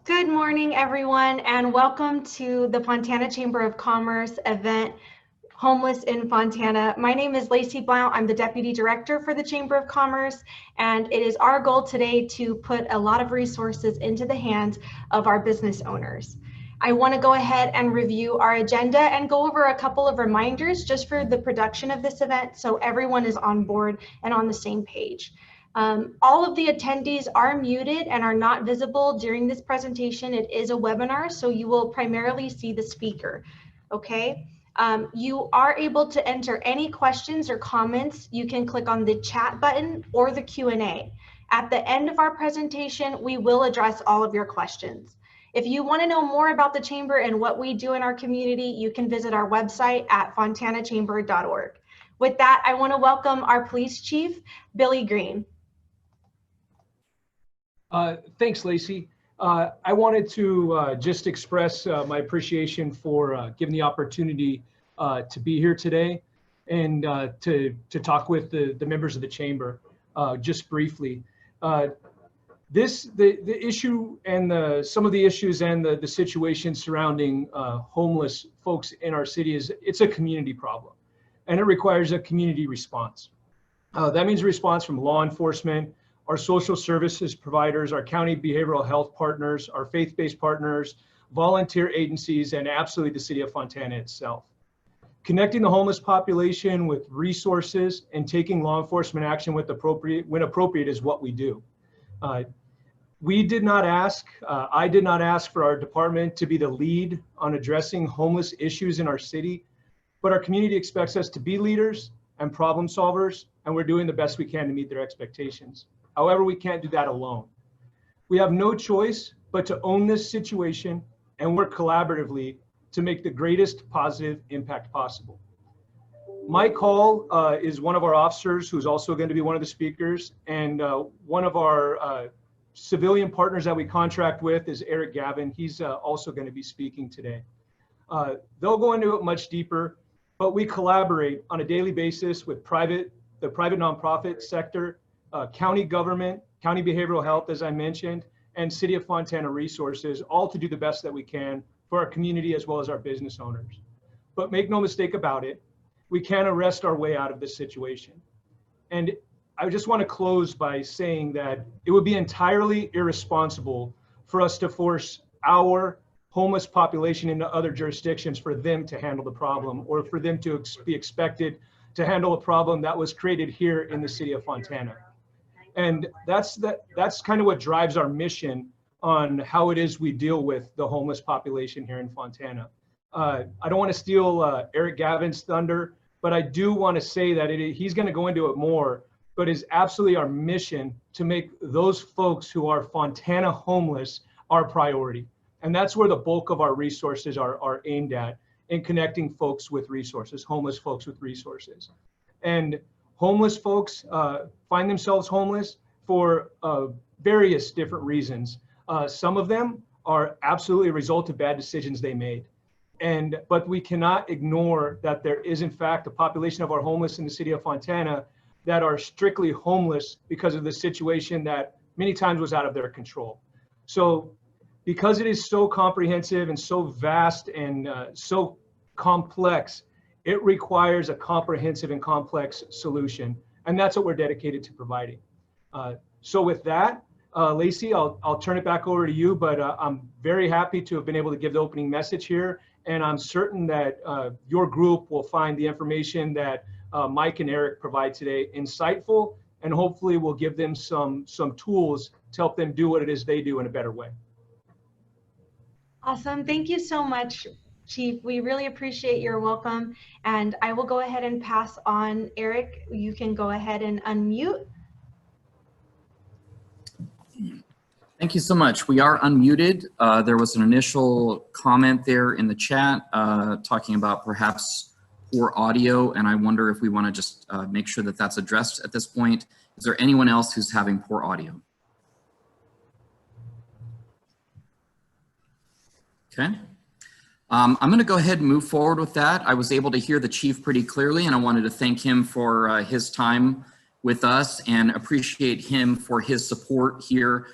Good morning, everyone, and welcome to the Fontana Chamber of Commerce event, Homeless in Fontana. My name is Laycee Blount. I'm the Deputy Director for the Chamber of Commerce, and it is our goal today to put a lot of resources into the hands of our business owners. I want to go ahead and review our agenda and go over a couple of reminders just for the production of this event so everyone is on board and on the same page. All of the attendees are muted and are not visible during this presentation. It is a webinar, so you will primarily see the speaker, okay? You are able to enter any questions or comments. You can click on the chat button or the Q&A. At the end of our presentation, we will address all of your questions. If you want to know more about the Chamber and what we do in our community, you can visit our website at fontanachamber.org. With that, I want to welcome our Police Chief, Billy Green. Thanks, Laycee. I wanted to just express my appreciation for giving the opportunity to be here today and to talk with the members of the Chamber just briefly. The issue and some of the issues and the situation surrounding homeless folks in our city it's a community problem, and it requires a community response. That means a response from law enforcement, our social services providers, our county behavioral health partners, our faith-based partners, volunteer agencies, and absolutely the city of Fontana itself. Connecting the homeless population with resources and taking law enforcement action when appropriate is what we do. We did not ask, I did not ask for our department to be the lead on addressing homeless issues in our city, but our community expects us to be leaders and problem solvers, and we're doing the best we can to meet their expectations. However, we can't do that alone. We have no choice but to own this situation and work collaboratively to make the greatest positive impact possible. Mike Hall is one of our officers who's also going to be one of the speakers, and one of our civilian partners that we contract with is Eric Gavin. He's also going to be speaking today. They'll go into it much deeper, but we collaborate on a daily basis with the private nonprofit sector, county government, county behavioral health, as I mentioned, and City of Fontana resources, all to do the best that we can for our community as well as our business owners. But make no mistake about it, we can't arrest our way out of this situation. And I just want to close by saying that it would be entirely irresponsible for us to force our homeless population into other jurisdictions for them to handle the problem, or for them to be expected to handle a problem that was created here in the city of Fontana. And that's kind of what drives our mission on how it is we deal with the homeless population here in Fontana. I don't want to steal Eric Gavin's thunder, but I do want to say that he's going to go into it more, but it's absolutely our mission to make those folks who are Fontana homeless our priority. And that's where the bulk of our resources are aimed at, in connecting folks with resources, homeless folks with resources. And homeless folks find themselves homeless for various different reasons. Some of them are absolutely a result of bad decisions they made. But we cannot ignore that there is in fact a population of our homeless in the city of Fontana that are strictly homeless because of the situation that many times was out of their control. So because it is so comprehensive and so vast and so complex, it requires a comprehensive and complex solution. And that's what we're dedicated to providing. So with that, Laycee, I'll turn it back over to you, but I'm very happy to have been able to give the opening message here. And I'm certain that your group will find the information that Mike and Eric provide today insightful, and hopefully will give them some tools to help them do what it is they do in a better way. Awesome. Thank you so much, Chief. We really appreciate your welcome. And I will go ahead and pass on. Eric, you can go ahead and unmute. Thank you so much. We are unmuted. There was an initial comment there in the chat talking about perhaps poor audio, and I wonder if we want to just make sure that that's addressed at this point. Is there anyone else who's having poor audio? Okay. I'm going to go ahead and move forward with that. I was able to hear the chief pretty clearly, and I wanted to thank him for his time with us and appreciate him for his support here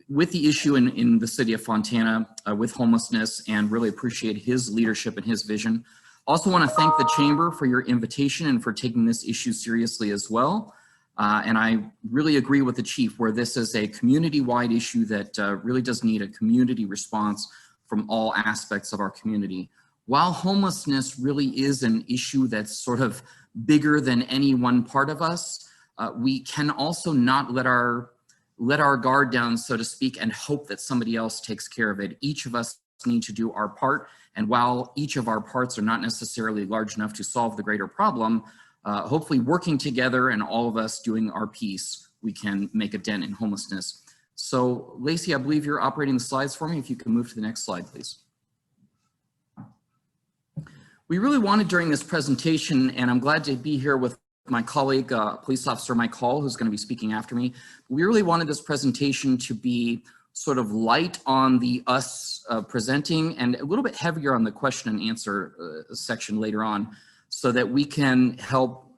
with the issue in the city of Fontana with homelessness, and really appreciate his leadership and his vision. Also want to thank the Chamber for your invitation and for taking this issue seriously as well. And I really agree with the Chief where this is a community-wide issue that really does need a community response from all aspects of our community. While homelessness really is an issue that's sort of bigger than any one part of us, we can also not let our guard down, so to speak, and hope that somebody else takes care of it. Each of us need to do our part. And while each of our parts are not necessarily large enough to solve the greater problem, hopefully working together and all of us doing our piece, we can make a dent in homelessness. So Laycee, I believe you're operating the slides for me. If you can move to the next slide, please. We really wanted during this presentation, and I'm glad to be here with my colleague, Police Officer Mike Hall, who's going to be speaking after me. We really wanted this presentation to be sort of light on the us presenting and a little bit heavier on the question and answer section later on, so that we can help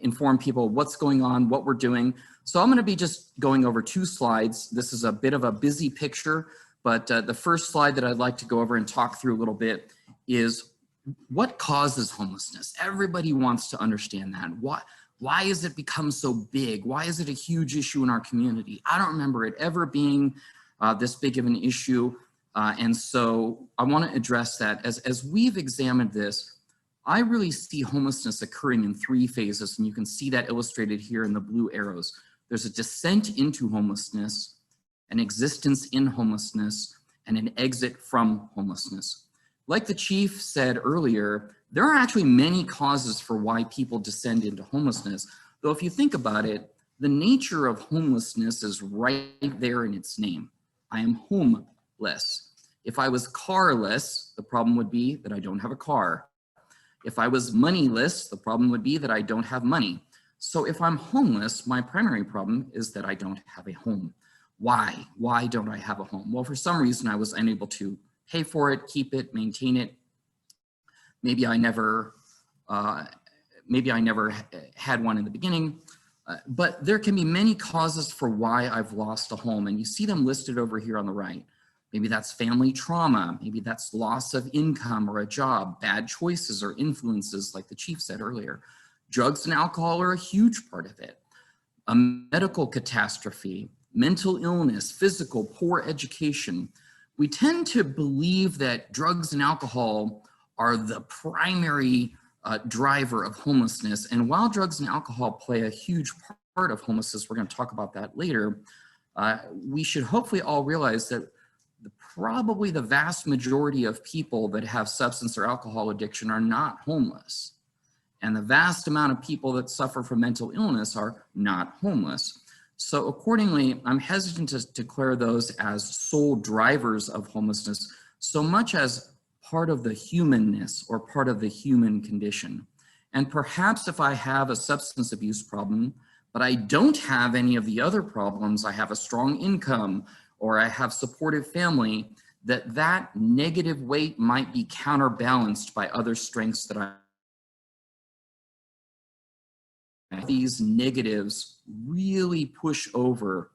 inform people what's going on, what we're doing. So I'm going to be just going over 2 slides. This is a bit of a busy picture, but the first slide that I'd like to go over and talk through a little bit is what causes homelessness. Everybody wants to understand that. Why has it become so big? Why is it a huge issue in our community? I don't remember it ever being this big of an issue. And so I want to address that. As we've examined this, I really see homelessness occurring in 3 phases, and you can see that illustrated here in the blue arrows. There's a descent into homelessness, an existence in homelessness, and an exit from homelessness. Like the Chief said earlier, there are actually many causes for why people descend into homelessness, though if you think about it, the nature of homelessness is right there in its name. I am homeless. If I was carless, the problem would be that I don't have a car. If I was moneyless, the problem would be that I don't have money. So if I'm homeless, my primary problem is that I don't have a home. Why? Why don't I have a home? Well, for some reason I was unable to pay for it, keep it, maintain it. Maybe I never had one in the beginning, but there can be many causes for why I've lost a home, and you see them listed over here on the right. Maybe that's family trauma, maybe that's loss of income or a job, bad choices or influences like the Chief said earlier. Drugs and alcohol are a huge part of it. A medical catastrophe, mental illness, physical, poor education. We tend to believe that drugs and alcohol are the primary driver of homelessness. And while drugs and alcohol play a huge part of homelessness, we're going to talk about that later, we should hopefully all realize that probably the vast majority of people that have substance or alcohol addiction are not homeless. And the vast amount of people that suffer from mental illness are not homeless. So accordingly, I'm hesitant to declare those as sole drivers of homelessness, so much as part of the humanness or part of the human condition. And perhaps if I have a substance abuse problem, but I don't have any of the other problems, I have a strong income, or I have supportive family, that negative weight might be counterbalanced by other strengths that I have. These negatives really push over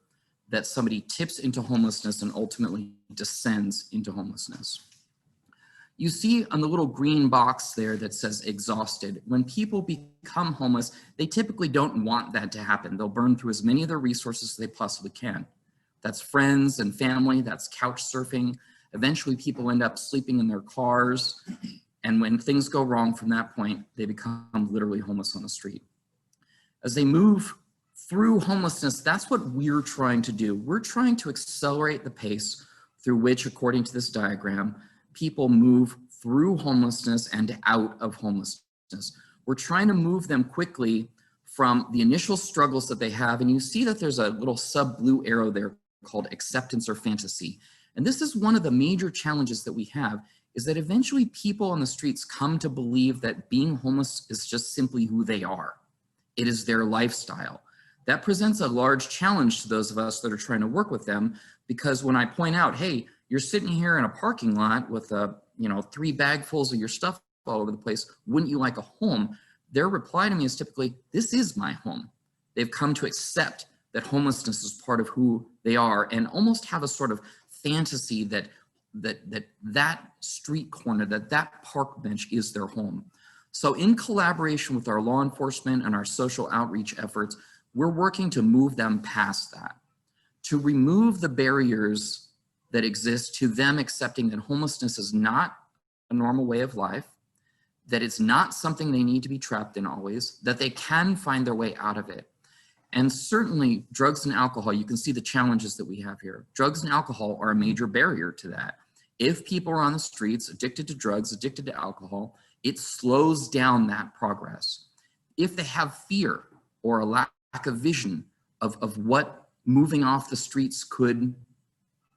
that somebody tips into homelessness and ultimately descends into homelessness. You see on the little green box there that says exhausted. When people become homeless, they typically don't want that to happen. They'll burn through as many of their resources as they possibly can. That's friends and family, that's couch surfing. Eventually people end up sleeping in their cars. And when things go wrong from that point, they become literally homeless on the street. As they move through homelessness, that's what we're trying to do. We're trying to accelerate the pace through which, according to this diagram, people move through homelessness and out of homelessness. We're trying to move them quickly from the initial struggles that they have. And you see that there's a little sub-blue arrow there called acceptance or fantasy. And this is one of the major challenges that we have, is that eventually people on the streets come to believe that being homeless is just simply who they are. It is their lifestyle. That presents a large challenge to those of us that are trying to work with them, because when I point out, hey, you're sitting here in a parking lot with 3 bagfuls of your stuff all over the place, wouldn't you like a home? Their reply to me is typically, this is my home. They've come to accept that homelessness is part of who they are, and almost have a sort of fantasy that that street corner, that park bench is their home. So in collaboration with our law enforcement and our social outreach efforts, we're working to move them past that, to remove the barriers that exist to them accepting that homelessness is not a normal way of life, that it's not something they need to be trapped in always, that they can find their way out of it. And certainly drugs and alcohol, you can see the challenges that we have here. Drugs and alcohol are a major barrier to that. If people are on the streets, addicted to drugs, addicted to alcohol, it slows down that progress. If they have fear or a lack of vision of what moving off the streets could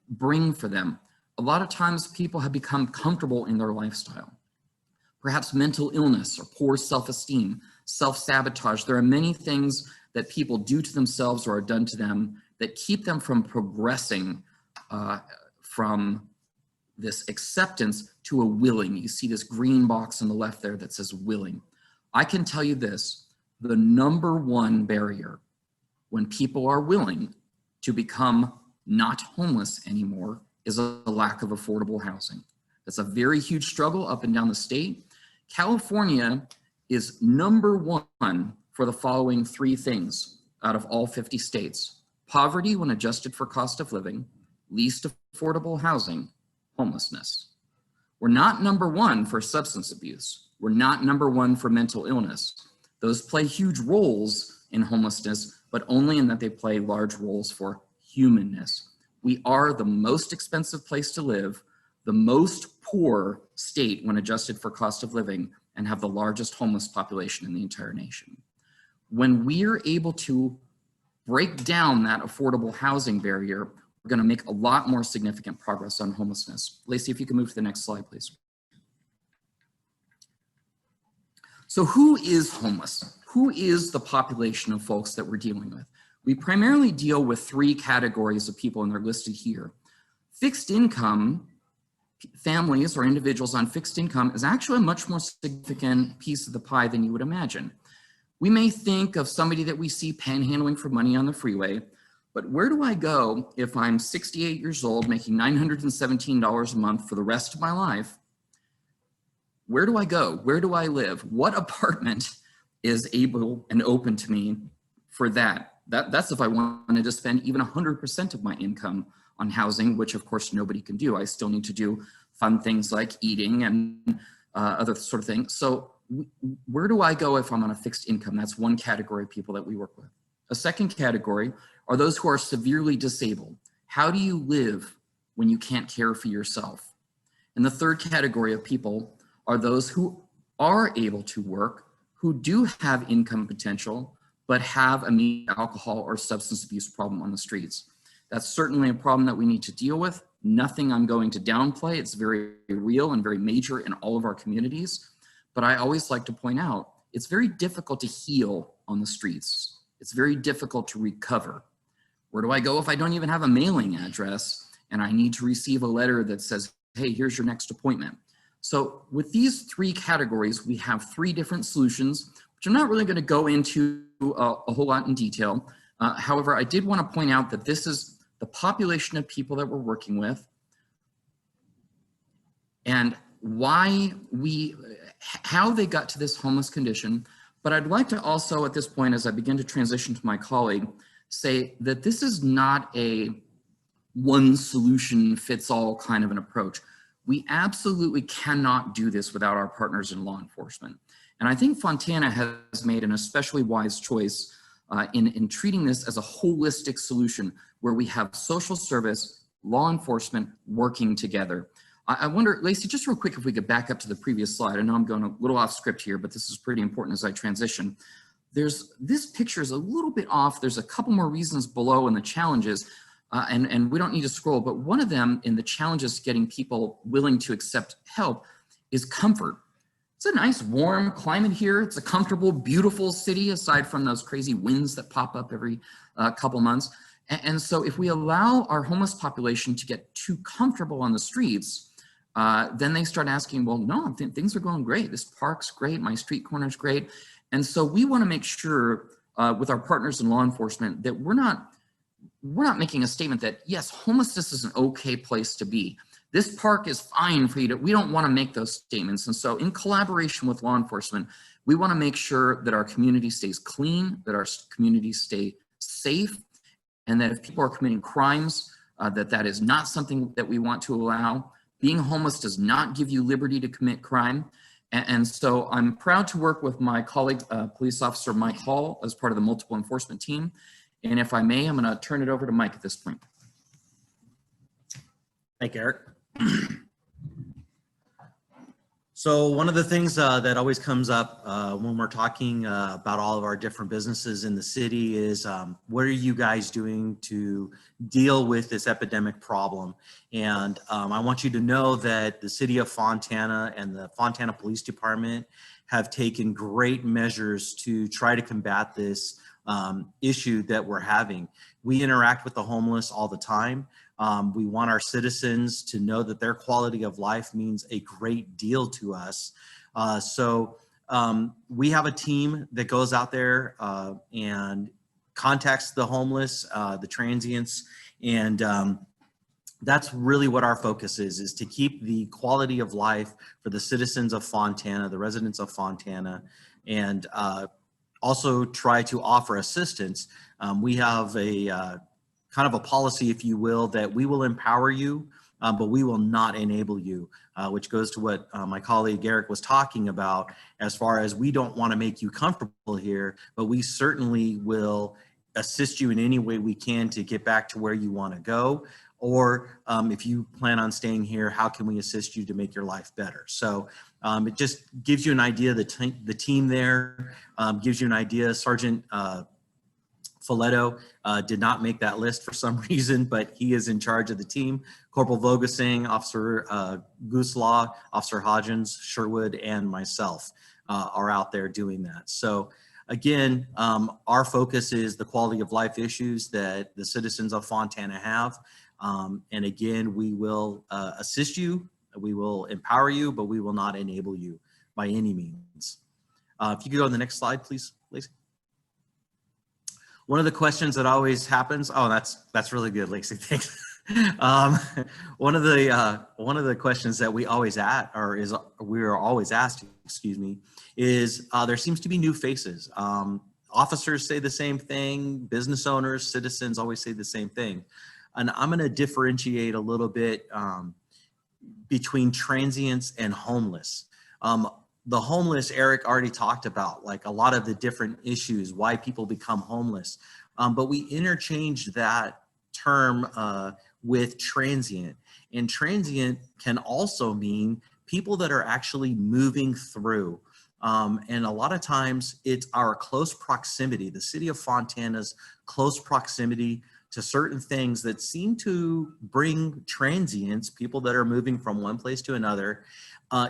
bring for them, a lot of times people have become comfortable in their lifestyle. Perhaps mental illness or poor self-esteem, self-sabotage. There are many things that people do to themselves or are done to them that keep them from progressing from this acceptance to a willing. You see this green box on the left there that says willing. I can tell you this, the number one barrier when people are willing to become not homeless anymore is a lack of affordable housing. That's a very huge struggle up and down the state. California is number one for the following three things out of all 50 states: poverty when adjusted for cost of living, least affordable housing, homelessness. We're not number one for substance abuse. We're not number one for mental illness. Those play huge roles in homelessness, but only in that they play large roles for humanness. We are the most expensive place to live, the most poor state when adjusted for cost of living, and have the largest homeless population in the entire nation. When we're able to break down that affordable housing barrier, we're going to make a lot more significant progress on homelessness. Laycee, if you can move to the next slide, please. So who is homeless? Who is the population of folks that we're dealing with? We primarily deal with three categories of people, and they're listed here. Fixed income families or individuals on fixed income is actually a much more significant piece of the pie than you would imagine. We may think of somebody that we see panhandling for money on the freeway, but where do I go if I'm 68 years old, making $917 a month for the rest of my life? Where do I go? Where do I live? What apartment is able and open to me for that? That's if I wanted to spend even 100% of my income on housing, which of course nobody can do. I still need to do fun things like eating and other sort of things. So where do I go if I'm on a fixed income? That's one category of people that we work with. A second category are those who are severely disabled. How do you live when you can't care for yourself? And the third category of people are those who are able to work, who do have income potential, but have a alcohol or substance abuse problem on the streets. That's certainly a problem that we need to deal with. Nothing I'm going to downplay. It's very real and very major in all of our communities. But I always like to point out, it's very difficult to heal on the streets. It's very difficult to recover. Where do I go if I don't even have a mailing address and I need to receive a letter that says, hey, here's your next appointment? So with these three categories, we have three different solutions, which I'm not really going to go into a whole lot in detail. However, I did want to point out that this is the population of people that we're working with and how they got to this homeless condition. But I'd like to also at this point, as I begin to transition to my colleague, say that this is not a one solution fits all kind of an approach. We absolutely cannot do this without our partners in law enforcement. And I think Fontana has made an especially wise choice in treating this as a holistic solution where we have social service, law enforcement working together. I wonder, Laycee, just real quick, if we could back up to the previous slide. I know I'm going a little off script here, but this is pretty important as I transition. This picture is a little bit off. There's a couple more reasons below in the challenges, and we don't need to scroll, but one of them in the challenges getting people willing to accept help is comfort. It's a nice warm climate here. It's a comfortable, beautiful city aside from those crazy winds that pop up every couple months. And so if we allow our homeless population to get too comfortable on the streets, then they start asking, well, no, things are going great. This park's great. My street corner's great. And so we want to make sure with our partners in law enforcement that we're not making a statement that, yes, homelessness is an okay place to be. This park is fine for you to, we don't want to make those statements. And so in collaboration with law enforcement, we want to make sure that our community stays clean, that our communities stay safe, and that if people are committing crimes, that is not something that we want to allow. Being homeless does not give you liberty to commit crime. And so I'm proud to work with my colleague, Police Officer Mike Hall, as part of the multiple enforcement team. And if I may, I'm going to turn it over to Mike at this point. Thank you, Eric. So one of the things that always comes up when we're talking about all of our different businesses in the city is what are you guys doing to deal with this epidemic problem? And I want you to know that the city of Fontana and the Fontana Police Department have taken great measures to try to combat this issue that we're having. We interact with the homeless all the time. We want our citizens to know that their quality of life means a great deal to us. So we have a team that goes out there and contacts the homeless, the transients, and that's really what our focus is to keep the quality of life for the citizens of Fontana, the residents of Fontana, and also try to offer assistance. We have a kind of a policy, if you will, that we will empower you, but we will not enable you, which goes to what my colleague Eric was talking about, as far as we don't want to make you comfortable here, but we certainly will assist you in any way we can to get back to where you want to go. Or if you plan on staying here, how can we assist you to make your life better? So it just gives you an idea, the team there gives you an idea. Sergeant Foletto did not make that list for some reason, but he is in charge of the team. Corporal Vogasing, Officer Gooslaw, Officer Hodgins, Sherwood, and myself are out there doing that. So again, our focus is the quality of life issues that the citizens of Fontana have. And again, we will assist you, we will empower you, but we will not enable you by any means. If you could go to the next slide, please, Laycee. One of the questions that always happens, oh, that's really good, Laycee, thanks. One of the questions that we always are always asked, excuse me, is there seems to be new faces. Officers say the same thing, business owners, citizens always say the same thing. And I'm going to differentiate a little bit between transients and homeless. The homeless, Eric already talked about, like a lot of the different issues, why people become homeless. But we interchange that term with transient. And transient can also mean people that are actually moving through. And a lot of times it's our close proximity, the city of Fontana's close proximity to certain things that seem to bring transients, people that are moving from one place to another,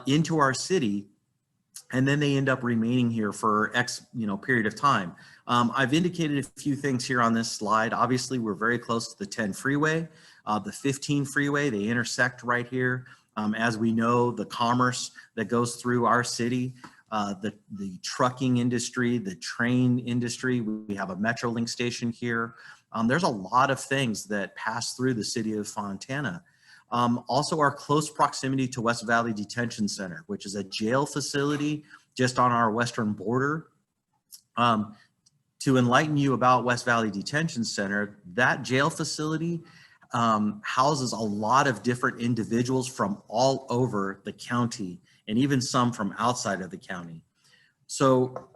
into our city. And then they end up remaining here for X period of time. I've indicated a few things here on this slide. Obviously, we're very close to the 10 freeway, the 15 freeway, they intersect right here. As we know, the commerce that goes through our city, the trucking industry, the train industry, we have a Metrolink station here. There's a lot of things that pass through the city of Fontana. Also our close proximity to West Valley Detention Center, which is a jail facility just on our western border. To enlighten you about West Valley Detention Center, that jail facility houses a lot of different individuals from all over the county and even some from outside of the county. So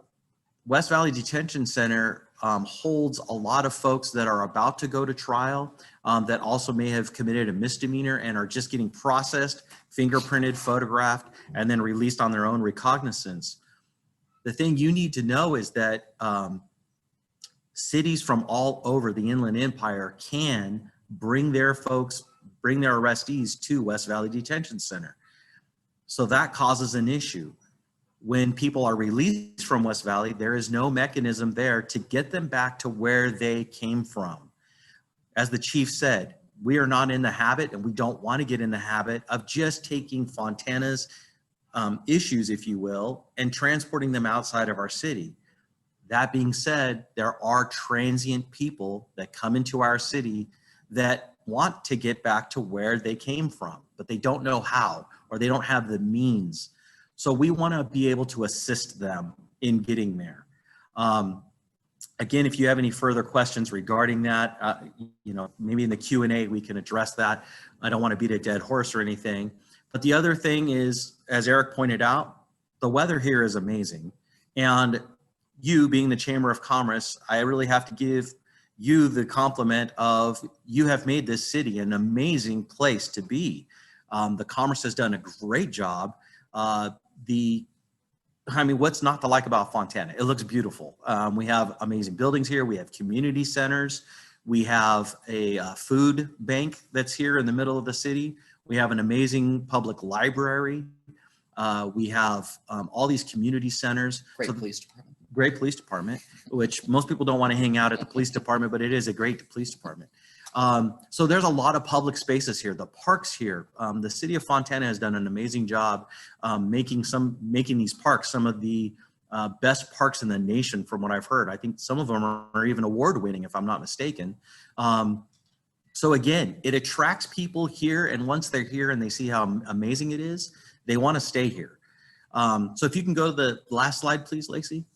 West Valley Detention Center holds a lot of folks that are about to go to trial, that also may have committed a misdemeanor and are just getting processed, fingerprinted, photographed, and then released on their own recognizance. The thing you need to know is that cities from all over the Inland Empire can bring their folks, bring their arrestees to West Valley Detention Center. So that causes an issue. When people are released from West Valley, there is no mechanism there to get them back to where they came from. As the chief said, we are not in the habit, and we don't want to get in the habit of just taking Fontana's issues, if you will, and transporting them outside of our city. That being said, there are transient people that come into our city that want to get back to where they came from, but they don't know how, or they don't have the means. So we want to be able to assist them in getting there. Again, if you have any further questions regarding that, maybe in the Q&A we can address that. I don't want to beat a dead horse or anything. But the other thing is, as Eric pointed out, the weather here is amazing. And you being the Chamber of Commerce, I really have to give you the compliment of you have made this city an amazing place to be. The Commerce has done a great job. What's not to like about Fontana? It looks beautiful. We have amazing buildings here. We have community centers. We have a food bank that's here in the middle of the city. We have an amazing public library. We have all these community centers. Great police department. Great police department, which most people don't want to hang out at the police department, but it is a great police department. So there's a lot of public spaces here. The parks here, the city of Fontana has done an amazing job making these parks some of the best parks in the nation, from what I've heard. I think some of them are even award-winning, if I'm not mistaken. So again, it attracts people here, and once they're here and they see how amazing it is, they want to stay here. So if you can go to the last slide, please, Laycee.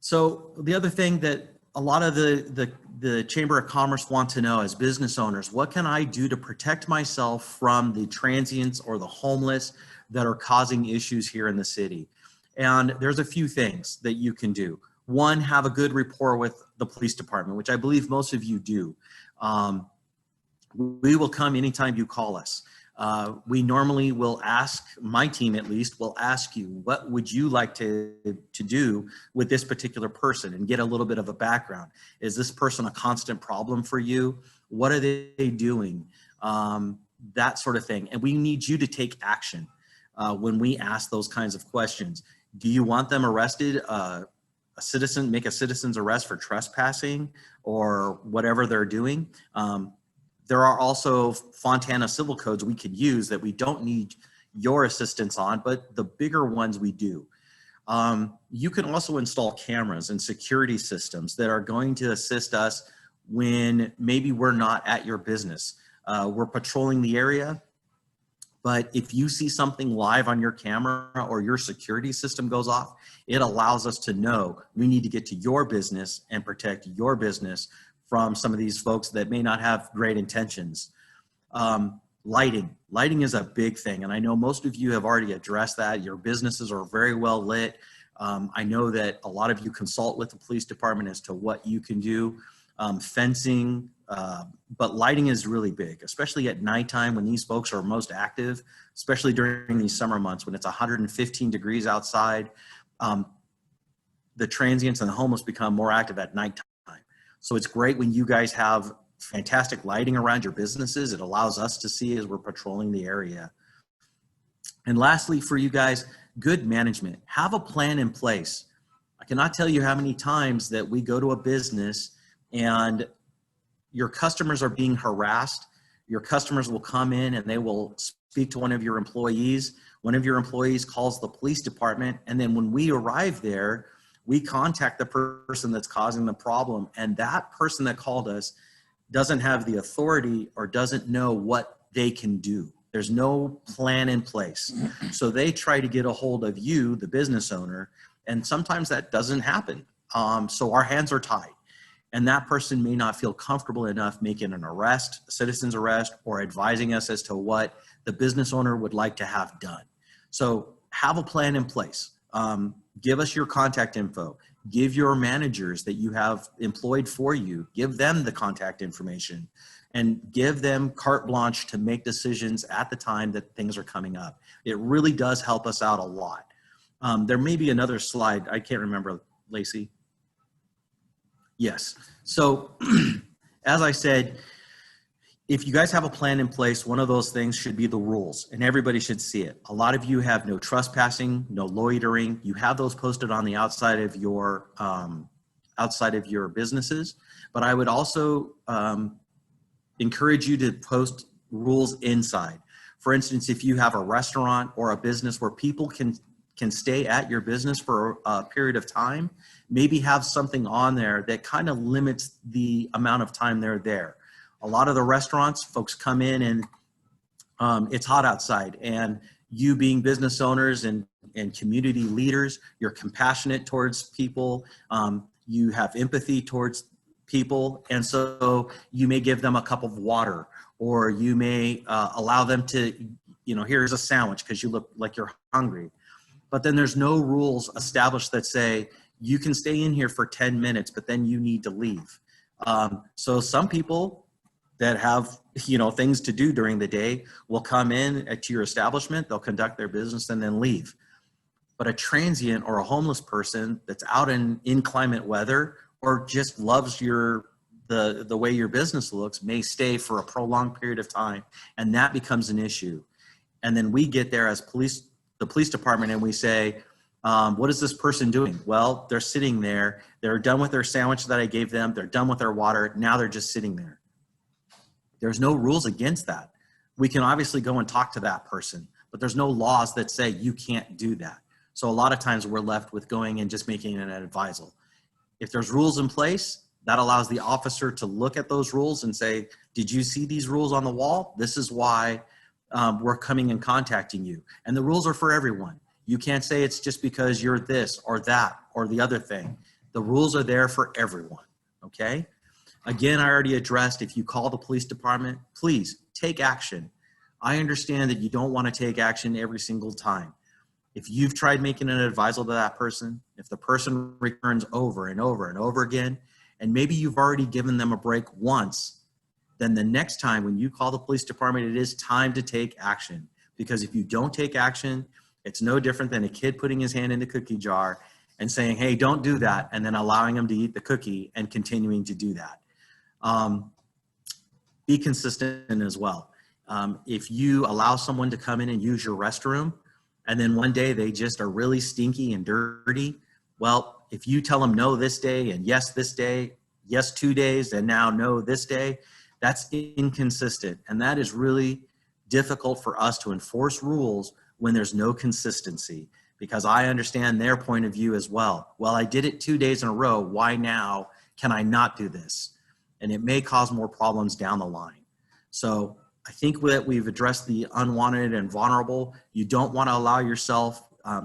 So the other thing that a lot of the Chamber of Commerce want to know as business owners, what can I do to protect myself from the transients or the homeless that are causing issues here in the city? And there's a few things that you can do. One, have a good rapport with the police department, which I believe most of you do. We will come anytime you call us. We normally will ask, my team at least, will ask you, what would you like to do with this particular person, and get a little bit of a background. Is this person a constant problem for you? What are they doing? That sort of thing. And we need you to take action when we ask those kinds of questions. Do you want them arrested? Make a citizen's arrest for trespassing or whatever they're doing. There are also Fontana civil codes we could use that we don't need your assistance on, but the bigger ones we do. You can also install cameras and security systems that are going to assist us when maybe we're not at your business. We're patrolling the area, but if you see something live on your camera or your security system goes off, it allows us to know we need to get to your business and protect your business from some of these folks that may not have great intentions. Lighting is a big thing. And I know most of you have already addressed that. Your businesses are very well lit. I know that a lot of you consult with the police department as to what you can do. Fencing, but lighting is really big, especially at nighttime when these folks are most active, especially during these summer months when it's 115 degrees outside. The transients and the homeless become more active at nighttime. So it's great when you guys have fantastic lighting around your businesses. It allows us to see as we're patrolling the area. And lastly, for you guys, good management. Have a plan in place. I cannot tell you how many times that we go to a business and your customers are being harassed. Your customers will come in and they will speak to one of your employees. One of your employees calls the police department, and then when we arrive there, we contact the person that's causing the problem, and that person that called us doesn't have the authority or doesn't know what they can do. There's no plan in place. So they try to get a hold of you, the business owner, and sometimes that doesn't happen. So our hands are tied, and that person may not feel comfortable enough making an arrest, a citizen's arrest, or advising us as to what the business owner would like to have done. So have a plan in place. Give us your contact info. Give your managers that you have employed for you, give them the contact information, and give them carte blanche to make decisions at the time that things are coming up. It really does help us out a lot. There may be another slide. I can't remember, Laycee. Yes. So as I said, if you guys have a plan in place, one of those things should be the rules, and everybody should see it. A lot of you have no trespassing, no loitering. You have those posted on the outside of your businesses. But I would also encourage you to post rules inside. For instance, if you have a restaurant or a business where people can can stay at your business for a period of time, maybe have something on there that kind of limits the amount of time they're there. A lot of the restaurants, folks come in and it's hot outside, and you being business owners and community leaders, you're compassionate towards people, you have empathy towards people, and so you may give them a cup of water, or you may allow them to, here's a sandwich because you look like you're hungry. But then there's no rules established that say you can stay in here for 10 minutes, but then you need to leave. So some people that have, things to do during the day will come in to your establishment, they'll conduct their business and then leave. But a transient or a homeless person that's out in inclement weather or just loves the way your business looks may stay for a prolonged period of time, and that becomes an issue. And then we get there as the police department, and we say, what is this person doing? Well, they're sitting there. They're done with their sandwich that I gave them. They're done with their water. Now they're just sitting there. There's no rules against that. We can obviously go and talk to that person, but there's no laws that say you can't do that. So a lot of times we're left with going and just making an advisal. If there's rules in place, that allows the officer to look at those rules and say, did you see these rules on the wall? This is why we're coming and contacting you. And the rules are for everyone. You can't say it's just because you're this or that or the other thing. The rules are there for everyone, okay? Again, I already addressed, if you call the police department, please take action. I understand that you don't want to take action every single time. If you've tried making an advisal to that person, if the person returns over and over and over again, and maybe you've already given them a break once, then the next time when you call the police department, it is time to take action. Because if you don't take action, it's no different than a kid putting his hand in the cookie jar and saying, hey, don't do that, and then allowing him to eat the cookie and continuing to do that. Be consistent as well. If you allow someone to come in and use your restroom, and then one day they just are really stinky and dirty, well, if you tell them no this day and yes this day, yes 2 days, and now no this day, that's inconsistent. And that is really difficult for us to enforce rules when there's no consistency, because I understand their point of view as well. Well, I did it 2 days in a row. Why now can I not do this? And it may cause more problems down the line. So I think that we've addressed the unwanted and vulnerable. You don't want to allow yourself,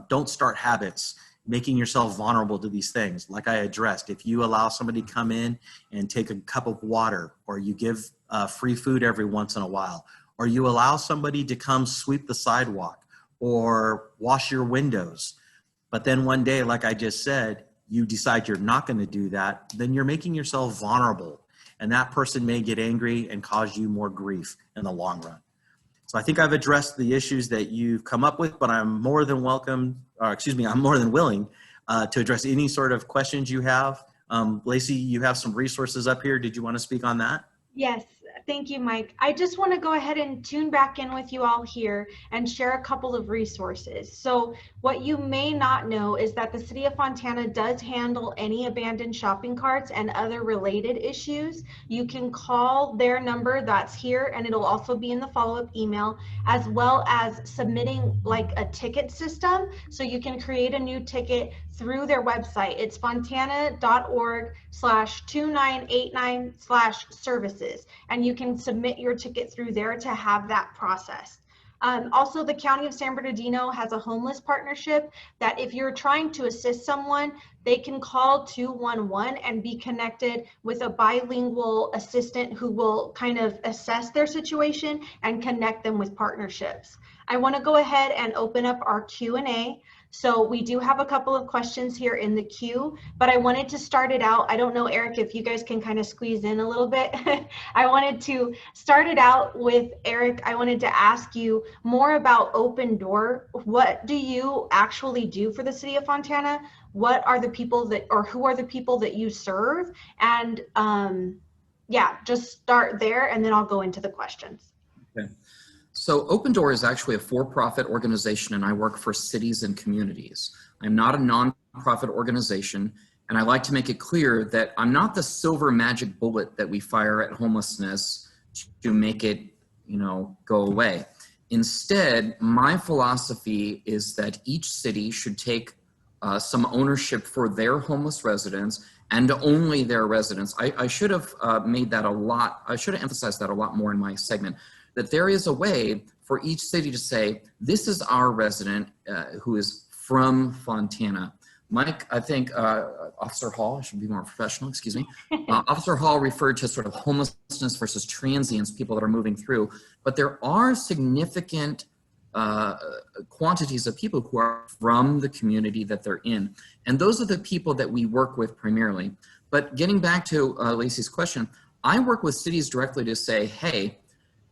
don't start habits making yourself vulnerable to these things. Like I addressed, if you allow somebody to come in and take a cup of water, or you give free food every once in a while, or you allow somebody to come sweep the sidewalk or wash your windows, but then one day, like I just said, you decide you're not going to do that, then you're making yourself vulnerable. And that person may get angry and cause you more grief in the long run. So I think I've addressed the issues that you've come up with, but I'm more than willing to address any sort of questions you have. Laycee, you have some resources up here. Did you want to speak on that? Yes, thank you, Mike. I just want to go ahead and tune back in with you all here and share a couple of resources. So what you may not know is that the City of Fontana does handle any abandoned shopping carts and other related issues. You can call their number that's here, and it'll also be in the follow-up email, as well as submitting like a ticket system. So you can create a new ticket through their website. It's fontana.org/2989/services, and you can submit your ticket through there to have that processed. Also, the County of San Bernardino has a homeless partnership that if you're trying to assist someone, they can call 211 and be connected with a bilingual assistant who will kind of assess their situation and connect them with partnerships. I want to go ahead and open up our Q&A. So we do have a couple of questions here in the queue, but I wanted to start it out. I don't know, Eric, if you guys can kind of squeeze in a little bit. I wanted to start it out with Eric. I wanted to ask you more about Open Door. What do you actually do for the City of Fontana? What are the people that, or who are the people that you serve? And yeah, just start there and then I'll go into the questions. Okay. So Open Door is actually a for-profit organization, and I work for cities and communities. I'm not a non-profit organization, and I like to make it clear that I'm not the silver magic bullet that we fire at homelessness to make it, go away. Instead, my philosophy is that each city should take some ownership for their homeless residents and only their residents. I should have made that I should have emphasized that a lot more in my segment, that there is a way for each city to say, this is our resident who is from Fontana. Mike, I think Officer Hall, I should be more professional, excuse me. Officer Hall referred to sort of homelessness versus transients, people that are moving through, but there are significant quantities of people who are from the community that they're in. And those are the people that we work with primarily. But getting back to Laycee's question, I work with cities directly to say, hey,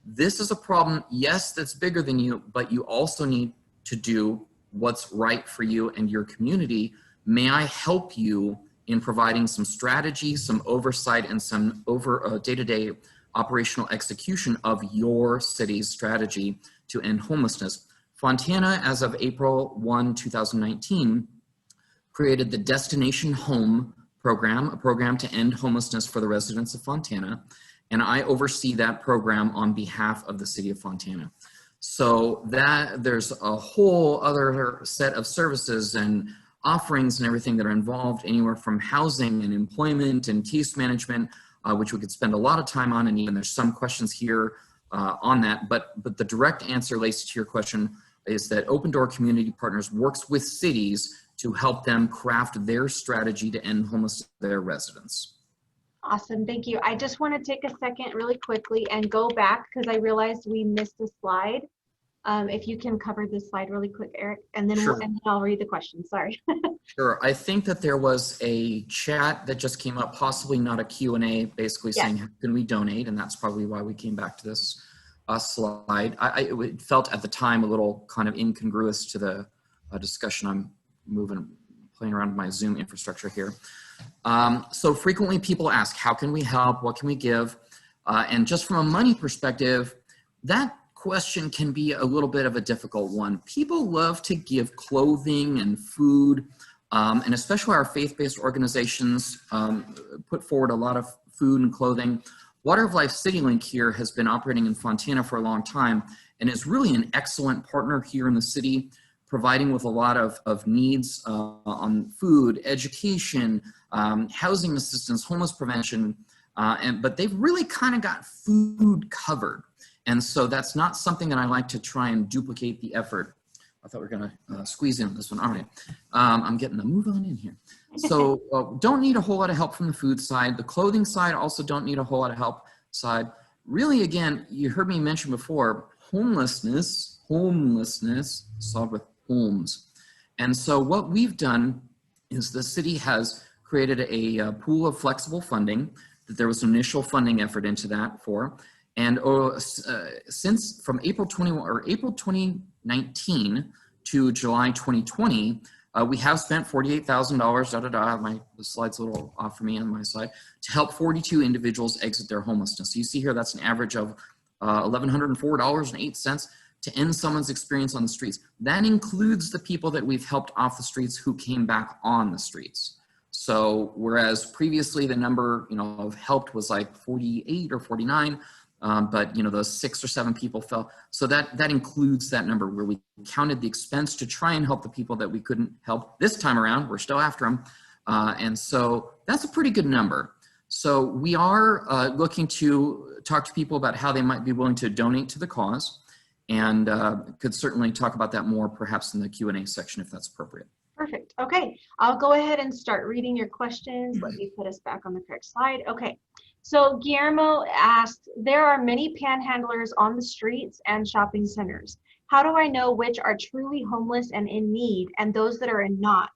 this is a problem, yes, that's bigger than you, but you also need to do what's right for you and your community. May I help you in providing some strategy, some oversight, and some day-to-day operational execution of your city's strategy to end homelessness. Fontana, as of April 1, 2019, created the Destination Home program, a program to end homelessness for the residents of Fontana. And I oversee that program on behalf of the city of Fontana. So that there's a whole other set of services and offerings and everything that are involved, anywhere from housing and employment and case management, which we could spend a lot of time on, and even there's some questions here on that. But the direct answer, Laycee, to your question is that Open Door Community Partners works with cities to help them craft their strategy to end homelessness to their residents. Awesome, thank you. I just want to take a second really quickly and go back because I realized we missed a slide. If you can cover this slide really quick, Eric, and then, Sure. and then I'll read the question, sorry. Sure, I think that there was a chat that just came up, possibly not a Q&A, basically saying, how can we donate? And that's probably why we came back to this slide. It felt at the time a little kind of incongruous to the discussion. I'm playing around with my Zoom infrastructure here. So frequently people ask, how can we help? What can we give? And just from a money perspective, that question can be a little bit of a difficult one. People love to give clothing and food, and especially our faith-based organizations put forward a lot of food and clothing. Water of Life CityLink here has been operating in Fontana for a long time and is really an excellent partner here in the city, providing with a lot of needs on food, education, housing assistance, homeless prevention, but they've really kind of got food covered. And so that's not something that I like to try and duplicate the effort. I thought we were gonna squeeze in this one. All right, I'm getting the move on in here. So don't need a whole lot of help from the food side. The clothing side also don't need a whole lot of help side. Really, again, you heard me mention before, homelessness solved with homes. And so what we've done is the city has created a pool of flexible funding that there was an initial funding effort into that for. And since from April 2019 to July 2020, we have spent $48,000, the slide's a little off for me on my side, to help 42 individuals exit their homelessness. So you see here, that's an average of $1,104.08 to end someone's experience on the streets. That includes the people that we've helped off the streets who came back on the streets. So whereas previously the number, of helped was like 48 or 49, but those 6 or 7 people fell. So that includes that number where we counted the expense to try and help the people that we couldn't help this time around. We're still after them. And so that's a pretty good number. So we are looking to talk to people about how they might be willing to donate to the cause, and could certainly talk about that more perhaps in the Q&A section if that's appropriate. Perfect. Okay, I'll go ahead and start reading your questions. Let me put us back on the correct slide. Okay. So Guillermo asked, there are many panhandlers on the streets and shopping centers. How do I know which are truly homeless and in need and those that are not,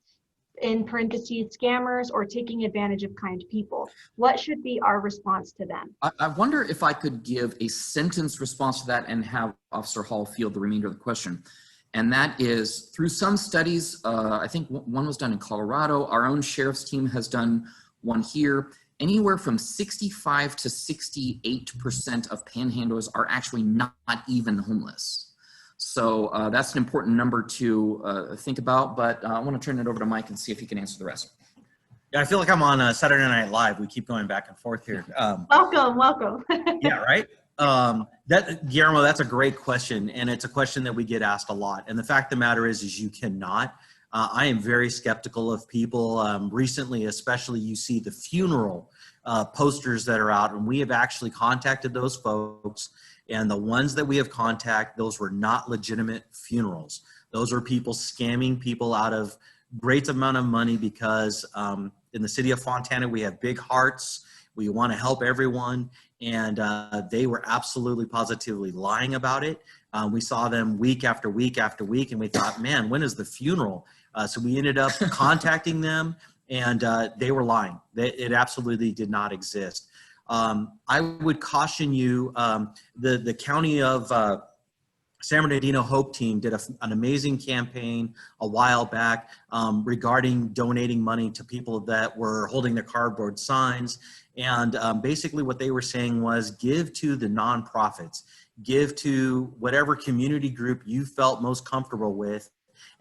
in parentheses, scammers or taking advantage of kind people? What should be our response to them? I wonder if I could give a sentence response to that and have Officer Hall field the remainder of the question. And that is, through some studies, I think one was done in Colorado, our own sheriff's team has done one here. Anywhere from 65 to 68% of panhandlers are actually not even homeless. So that's an important number to think about, but I want to turn it over to Mike and see if he can answer the rest. Yeah, I feel like I'm on Saturday Night Live. We keep going back and forth here. Welcome. Yeah, right? Guillermo, that's a great question, and it's a question that we get asked a lot. And the fact of the matter is you cannot. I am very skeptical of people. Recently, especially, you see the funeral posters that are out, and we have actually contacted those folks. And the ones that we have contacted, those were not legitimate funerals. Those are people scamming people out of great amount of money because in the city of Fontana, we have big hearts. We want to help everyone. And they were absolutely positively lying about it. We saw them week after week after week, and we thought, man, when is the funeral? So we ended up contacting them, and they were lying. It absolutely did not exist. I would caution you, the county of San Bernardino Hope Team did an amazing campaign a while back regarding donating money to people that were holding their cardboard signs. And basically what they were saying was give to the nonprofits, give to whatever community group you felt most comfortable with,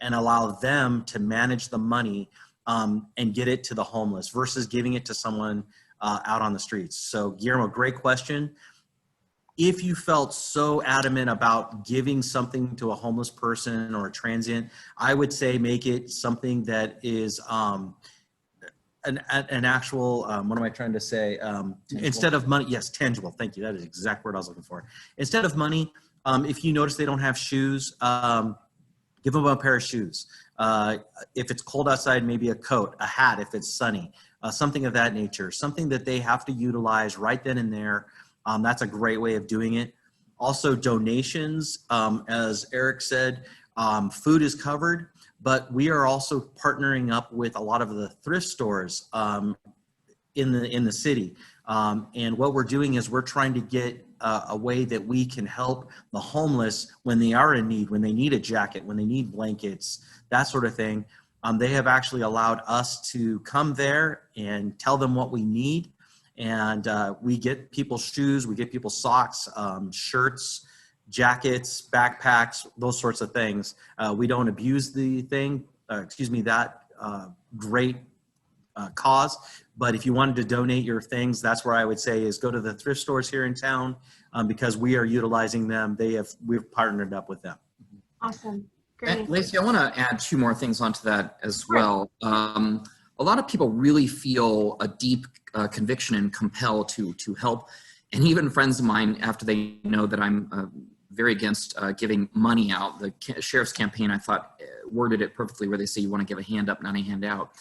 and allow them to manage the money and get it to the homeless versus giving it to someone out on the streets. So Guillermo, great question. If you felt so adamant about giving something to a homeless person or a transient, I would say make it something that is an actual, what am I trying to say? Instead of money, yes, tangible. Thank you. That is the exact word I was looking for. Instead of money, if you notice they don't have shoes, give them a pair of shoes. If it's cold outside, maybe a coat, a hat if it's sunny, something of that nature, something that they have to utilize right then and there. That's a great way of doing it. Also donations, as Eric said, food is covered, but we are also partnering up with a lot of the thrift stores in the city. And what we're doing is we're trying to get a way that we can help the homeless when they are in need, when they need a jacket, when they need blankets, that sort of thing. They have actually allowed us to come there and tell them what we need. And we get people shoes, we get people socks, shirts, jackets, backpacks, those sorts of things. We don't abuse the thing, that great cause. But if you wanted to donate your things, that's where I would say is go to the thrift stores here in town because we are utilizing them. We've partnered up with them. Awesome. Great. Laycee, I want to add two more things onto that as well. A lot of people really feel a deep conviction and compel to help. And even friends of mine, after they know that I'm very against giving money out, the sheriff's campaign, I thought, worded it perfectly where they say you want to give a hand up, not a hand out.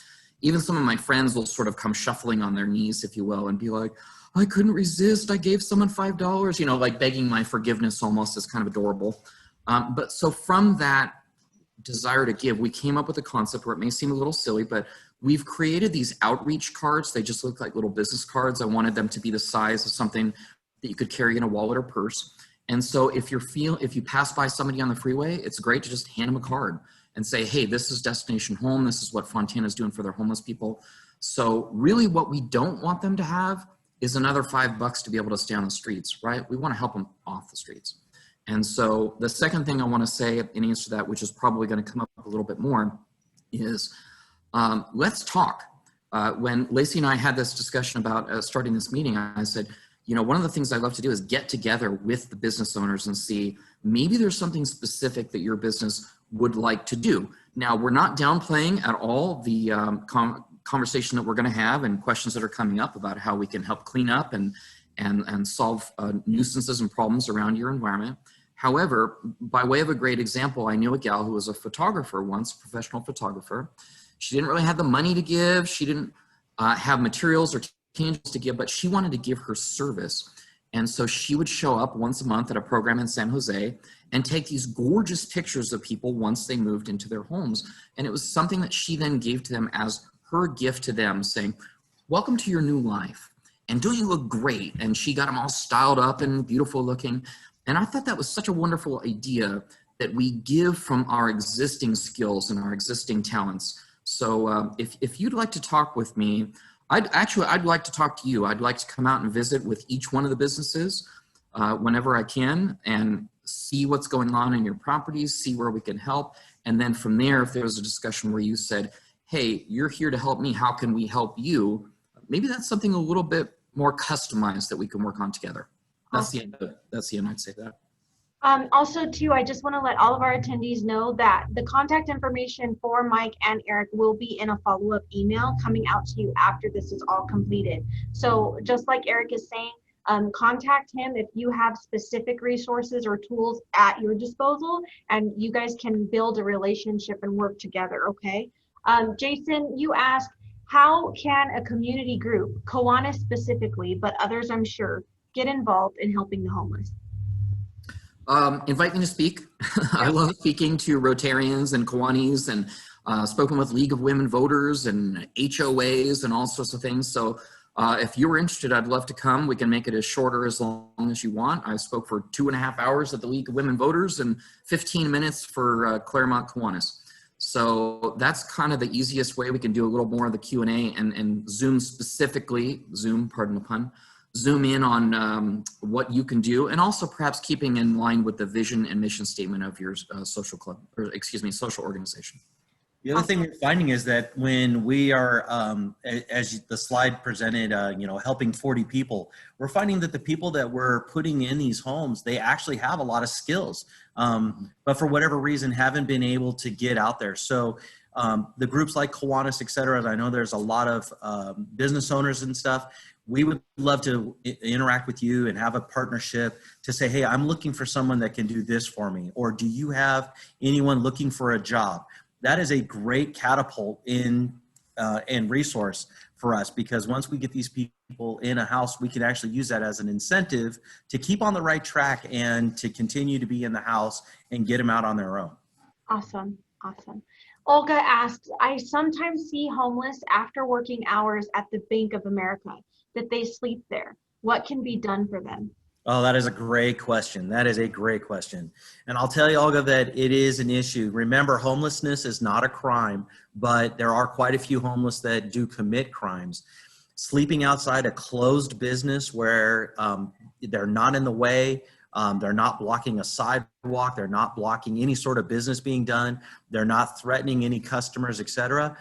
Even some of my friends will sort of come shuffling on their knees, if you will, and be like, I couldn't resist. I gave someone $5, you know, like begging my forgiveness almost. Is kind of adorable. But so from that desire to give, we came up with a concept where it may seem a little silly, but we've created these outreach cards. They just look like little business cards. I wanted them to be the size of something that you could carry in a wallet or purse. And so if you pass by somebody on the freeway, it's great to just hand them a card and say, hey, this is Destination Home. This is what Fontana is doing for their homeless people. So really what we don't want them to have is another $5 to be able to stay on the streets, right? We want to help them off the streets. And so the second thing I want to say in answer to that, which is probably going to come up a little bit more, is let's talk. When Laycee and I had this discussion about starting this meeting, I said, you know, one of the things I love to do is get together with the business owners and see maybe there's something specific that your business would like to do. Now, we're not downplaying at all the conversation that we're going to have and questions that are coming up about how we can help clean up and solve nuisances and problems around your environment. However, by way of a great example, I knew a gal who was a photographer once, a professional photographer. She didn't really have the money to give. She didn't have materials or tangibles to give, but she wanted to give her service. And so she would show up once a month at a program in San Jose and take these gorgeous pictures of people once they moved into their homes. And it was something that she then gave to them as her gift to them, saying, welcome to your new life. And don't you look great? And she got them all styled up and beautiful looking. And I thought that was such a wonderful idea that we give from our existing skills and our existing talents. So if you'd like to talk with me, I'd like to talk to you. I'd like to come out and visit with each one of the businesses whenever I can and see what's going on in your properties, see where we can help. And then from there, if there was a discussion where you said, hey, you're here to help me, how can we help you? Maybe that's something a little bit more customized that we can work on together. That's the end. That's the end. I'd say that. Also, too, I just want to let all of our attendees know that the contact information for Mike and Eric will be in a follow-up email coming out to you after this is all completed. So just like Eric is saying, contact him if you have specific resources or tools at your disposal, and you guys can build a relationship and work together, okay? Jason, you asked, how can a community group, Kiwanis specifically, but others I'm sure, get involved in helping the homeless? Invite me to speak. I love speaking to Rotarians and Kiwanis, and spoken with League of Women Voters and HOAs and all sorts of things. So if you're interested, I'd love to come. We can make it as short or as long as you want. I spoke for 2.5 hours at the League of Women Voters and 15 minutes for Claremont Kiwanis. So that's kind of the easiest way. We can do a little more of the Q&A and Zoom specifically, pardon the pun, zoom in on what you can do, and also perhaps keeping in line with the vision and mission statement of your social club, or excuse me, social organization. The other thing we're finding is that when we are, as the slide presented, helping 40 people, we're finding that the people that we're putting in these homes, they actually have a lot of skills, but for whatever reason haven't been able to get out there. So the groups like Kiwanis, et cetera, I know there's a lot of business owners and stuff. We would love to interact with you and have a partnership to say, hey, I'm looking for someone that can do this for me. Or do you have anyone looking for a job? That is a great catapult and resource for us, because once we get these people in a house, we can actually use that as an incentive to keep on the right track and to continue to be in the house and get them out on their own. Awesome, awesome. Olga asks, I sometimes see homeless after working hours at the Bank of America, that they sleep there. What can be done for them? Oh, that is a great question. That is a great question. And I'll tell you, Olga, that it is an issue. Remember, homelessness is not a crime, but there are quite a few homeless that do commit crimes. Sleeping outside a closed business where they're not in the way, they're not blocking a sidewalk, they're not blocking any sort of business being done, they're not threatening any customers, etc.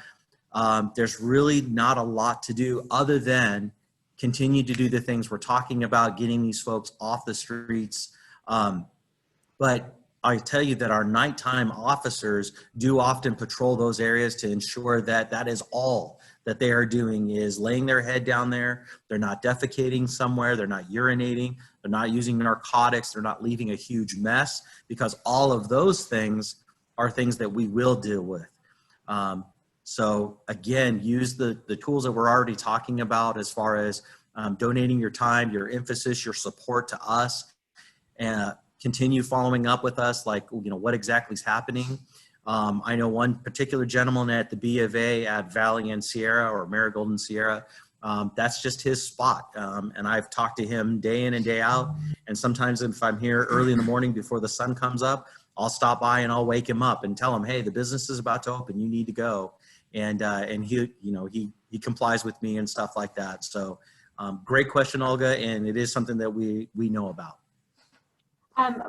There's really not a lot to do other than continue to do the things we're talking about, getting these folks off the streets. But I tell you that our nighttime officers do often patrol those areas to ensure that that is all that they are doing, is laying their head down there. They're not defecating somewhere. They're not urinating. They're not using narcotics. They're not leaving a huge mess, because all of those things are things that we will deal with. So again, use the tools that we're already talking about as far as donating your time, your emphasis, your support to us, and continue following up with us, like, what exactly is happening. I know one particular gentleman at the B of A at Valley and Sierra, or Marigold and Sierra, that's just his spot. And I've talked to him day in and day out. And sometimes if I'm here early in the morning before the sun comes up, I'll stop by and I'll wake him up and tell him, hey, the business is about to open, you need to go. And he complies with me and stuff like that. So great question, Olga, and it is something that we know about.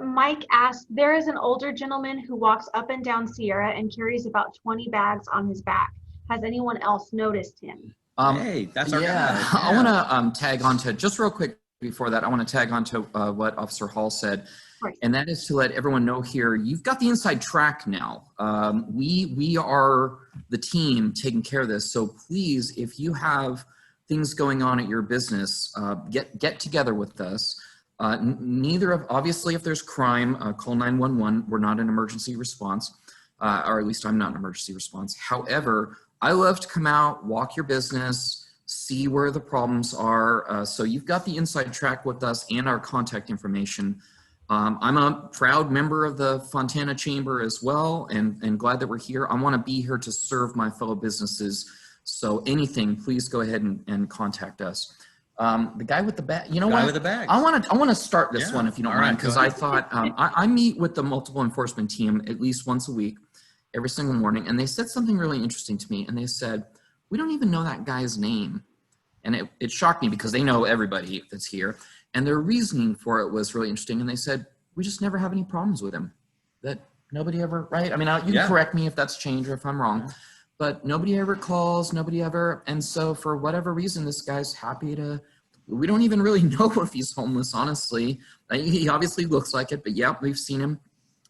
Mike asked, there is an older gentleman who walks up and down Sierra and carries about 20 bags on his back. Has anyone else noticed him? Hey, that's our guy. Yeah, I want to tag on to, just real quick before that, I want to tag on to what Officer Hall said. Right. And that is to let everyone know here, you've got the inside track now. We are the team taking care of this. So please, if you have things going on at your business, get together with us. Obviously, if there's crime, call 911. We're not an emergency response, or at least I'm not an emergency response. However, I love to come out, walk your business, see where the problems are. So you've got the inside track with us and our contact information. I'm a proud member of the Fontana Chamber as well, and glad that we're here. I want to be here to serve my fellow businesses. So anything, please go ahead and contact us. The guy with the bag, you know what? With the bag. I want to start this one, if you don't mind, because I thought I meet with the multiple enforcement team at least once a week, every single morning, and they said something really interesting to me. And they said, we don't even know that guy's name. And it shocked me because they know everybody that's here. And their reasoning for it was really interesting. And they said, we just never have any problems with him. That nobody ever, right? I mean, you can correct me if that's changed or if I'm wrong. But nobody ever calls, nobody ever. And so for whatever reason, this guy's happy to we don't even really know if he's homeless, honestly. He obviously looks like it, but yeah, we've seen him.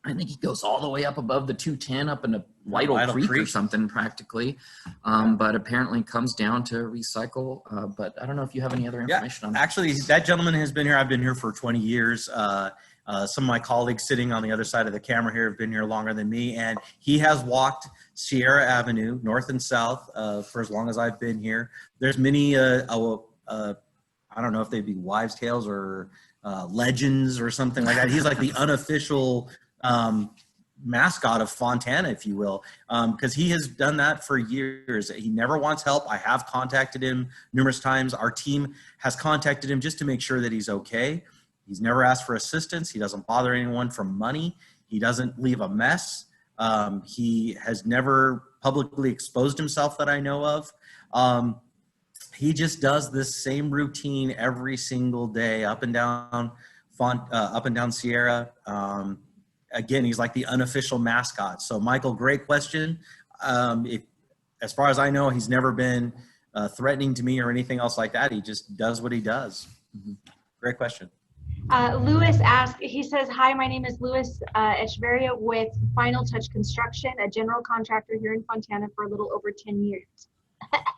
I think he goes all the way up above the 210 up into Lytle Creek or something practically. But apparently comes down to recycle. But I don't know if you have any other information on that. Actually, that gentleman has been here. I've been here for 20 years. Some of my colleagues sitting on the other side of the camera here have been here longer than me. And he has walked Sierra Avenue, north and south, for as long as I've been here. There's many, I don't know if they'd be wives' tales or legends or something like that. He's like the unofficial mascot of Fontana, if you will, because he has done that for years. He never wants help. I have contacted him numerous times. Our team has contacted him just to make sure that he's okay. He's never asked for assistance. He doesn't bother anyone for money. He doesn't leave a mess. He has never publicly exposed himself that I know of. He just does this same routine every single day, up and down Sierra. Again, he's like the unofficial mascot. So, Michael, great question. As far as I know, he's never been threatening to me or anything else like that. He just does what he does. Mm-hmm. Great question. Louis asked, he says, hi, my name is Louis Echeverria with Final Touch Construction, a general contractor here in Fontana for a little over 10 years.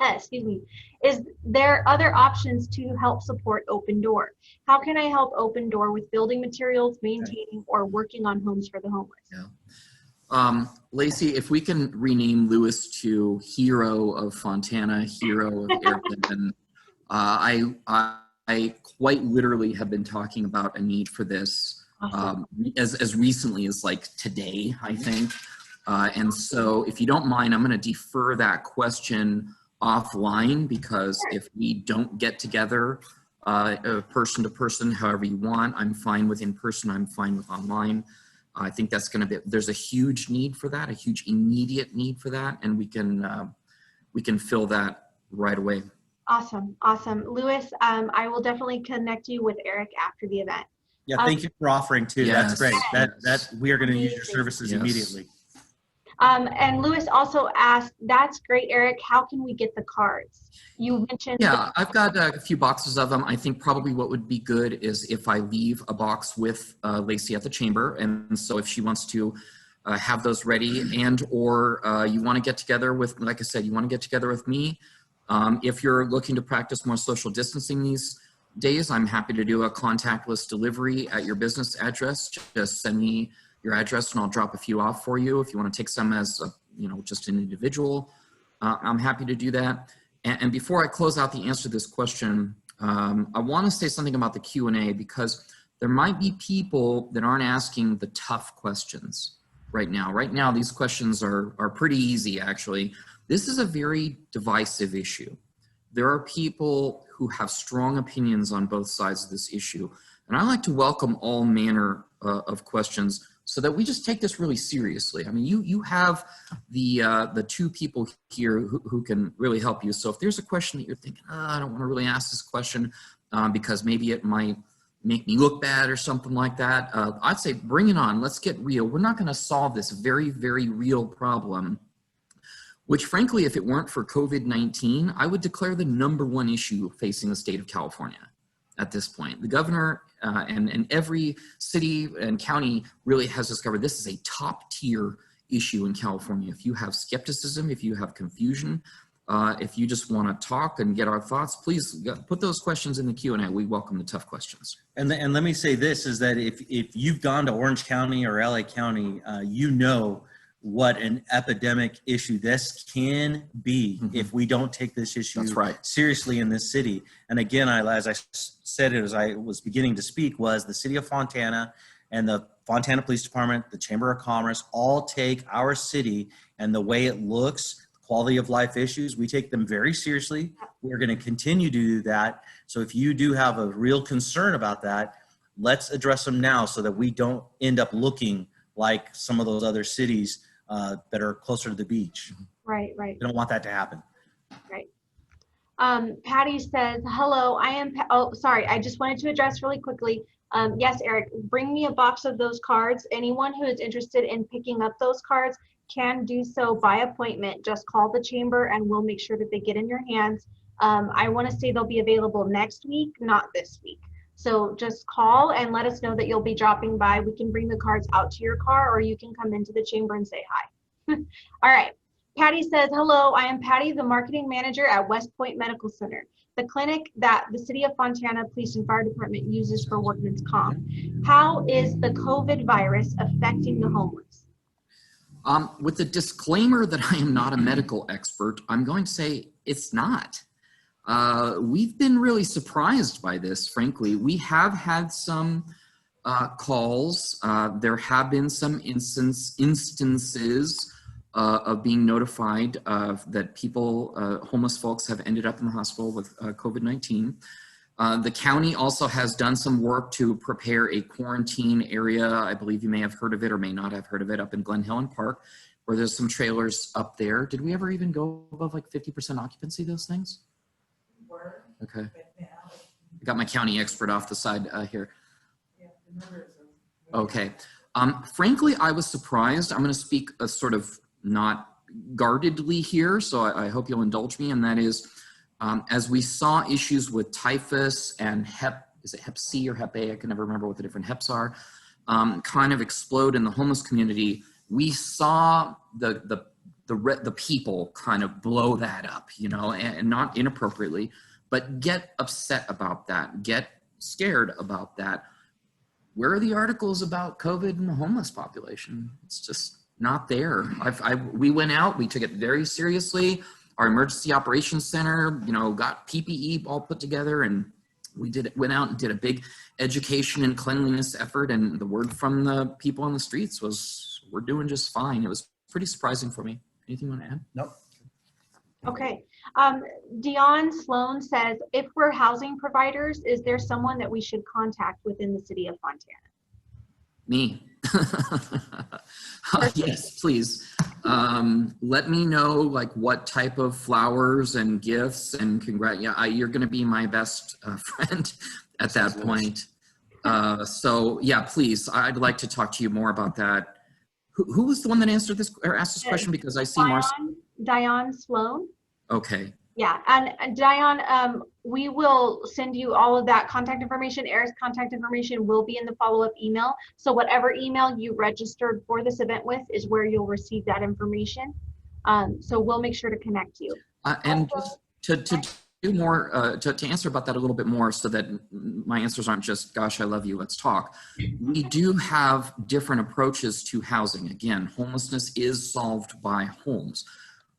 Excuse me. Is there other options to help support Open Door? How can I help Open Door with building materials, maintaining, or working on homes for the homeless? Yeah. Laycee, if we can rename Louis to Hero of Fontana, Hero of Airland, I quite literally have been talking about a need for this as recently as like today, I think. And so if you don't mind, I'm going to defer that question offline, because if we don't get together person to person, however you want, I'm fine with in person, I'm fine with online. I think that's going to be, there's a huge need for that, a huge immediate need for that, and we can fill that right away. Awesome. Awesome. Louis, I will definitely connect you with Eric after the event. Yeah, thank you for offering too. Yes, that's great. yes. We are going to use your services immediately. And Louis also asked, that's great, Eric. How can we get the cards? You mentioned. Yeah, I've got a few boxes of them. I think probably what would be good is if I leave a box with Laycee at the chamber. And so if she wants to have those ready, and or you want to get together with, like I said, you want to get together with me. If you're looking to practice more social distancing these days, I'm happy to do a contactless delivery at your business address. Just send me your address and I'll drop a few off for you. If you want to take some as just an individual, I'm happy to do that. And before I close out the answer to this question, I want to say something about the Q&A, because there might be people that aren't asking the tough questions right now. Right now, these questions are pretty easy, actually. This is a very divisive issue. There are people who have strong opinions on both sides of this issue. And I like to welcome all manner of questions so that we just take this really seriously. I mean, you have the two people here who can really help you. So if there's a question that you're thinking, I don't want to really ask this question because maybe it might make me look bad or something like that, I'd say bring it on. Let's get real. We're not going to solve this very, very real problem, which frankly, if it weren't for COVID-19, I would declare the #1 issue facing the state of California at this point. The governor and every city and county really has discovered this is a top tier issue in California. If you have skepticism, if you have confusion, if you just want to talk and get our thoughts, please put those questions in the Q&A. We welcome the tough questions. And let me say this, is that if you've gone to Orange County or LA County, you know what an epidemic issue this can be if we don't take this issue seriously in this city. And again, as I said it as I was beginning to speak, was the city of Fontana and the Fontana Police Department, the Chamber of Commerce, all take our city and the way it looks, quality of life issues, we take them very seriously. We're going to continue to do that. So if you do have a real concern about that, let's address them now so that we don't end up looking like some of those other cities that are closer to the beach. Right, right. We don't want that to happen. Right. Patty says, hello, I am, sorry, I just wanted to address really quickly. Yes, Eric, bring me a box of those cards. Anyone who is interested in picking up those cards can do so by appointment. Just call the chamber and we'll make sure that they get in your hands. I want to say they'll be available next week, not this week. So just call and let us know that you'll be dropping by. We can bring the cards out to your car, or you can come into the chamber and say hi. All right. Patty says, hello, I am Patty, the marketing manager at West Point Medical Center, the clinic that the City of Fontana Police and Fire Department uses for workman's comp. How is the COVID virus affecting the homeless? With the disclaimer that I am not a medical expert, I'm going to say it's not. We've been really surprised by this, frankly. We have had some calls. There have been some instances of being notified that people, homeless folks, have ended up in the hospital with COVID-19. The county also has done some work to prepare a quarantine area. I believe you may have heard of it or may not have heard of it, up in Glen Helen Park, where there's some trailers up there. Did we ever even go above like 50% occupancy, those things? Okay. I got my county expert off the side here. Okay. Frankly, I was surprised. I'm going to speak sort of not guardedly here, so I hope you'll indulge me, and that is, as we saw issues with typhus and is it Hep C or Hep A? I can never remember what the different Heps are, kind of explode in the homeless community. We saw the people kind of blow that up, you know, and not inappropriately, but get upset about that, get scared about that. Where are the articles about COVID and the homeless population? It's just not there. We went out, we took it very seriously. Our emergency operations center, you know, got PPE all put together, and we went out and did a big education and cleanliness effort. And the word from the people on the streets was, we're doing just fine. It was pretty surprising for me. Anything you want to add? Nope. Okay. Dion Sloan says, if we're housing providers, is there someone that we should contact within the City of Fontana? Me. Yes, please. Let me know like what type of flowers and gifts and you're going to be my best friend at that point. So yeah, please, I'd like to talk to you more about that. Who was the one that answered this or asked this question? Because I see more. Dion Sloan. Okay. Yeah, and Dion, we will send you all of that contact information. Eric's contact information will be in the follow-up email. So whatever email you registered for this event with is where you'll receive that information. So we'll make sure to connect you. And just to do more, to answer about that a little bit more so that my answers aren't just, gosh, I love you, let's talk. We do have different approaches to housing. Again, homelessness is solved by homes.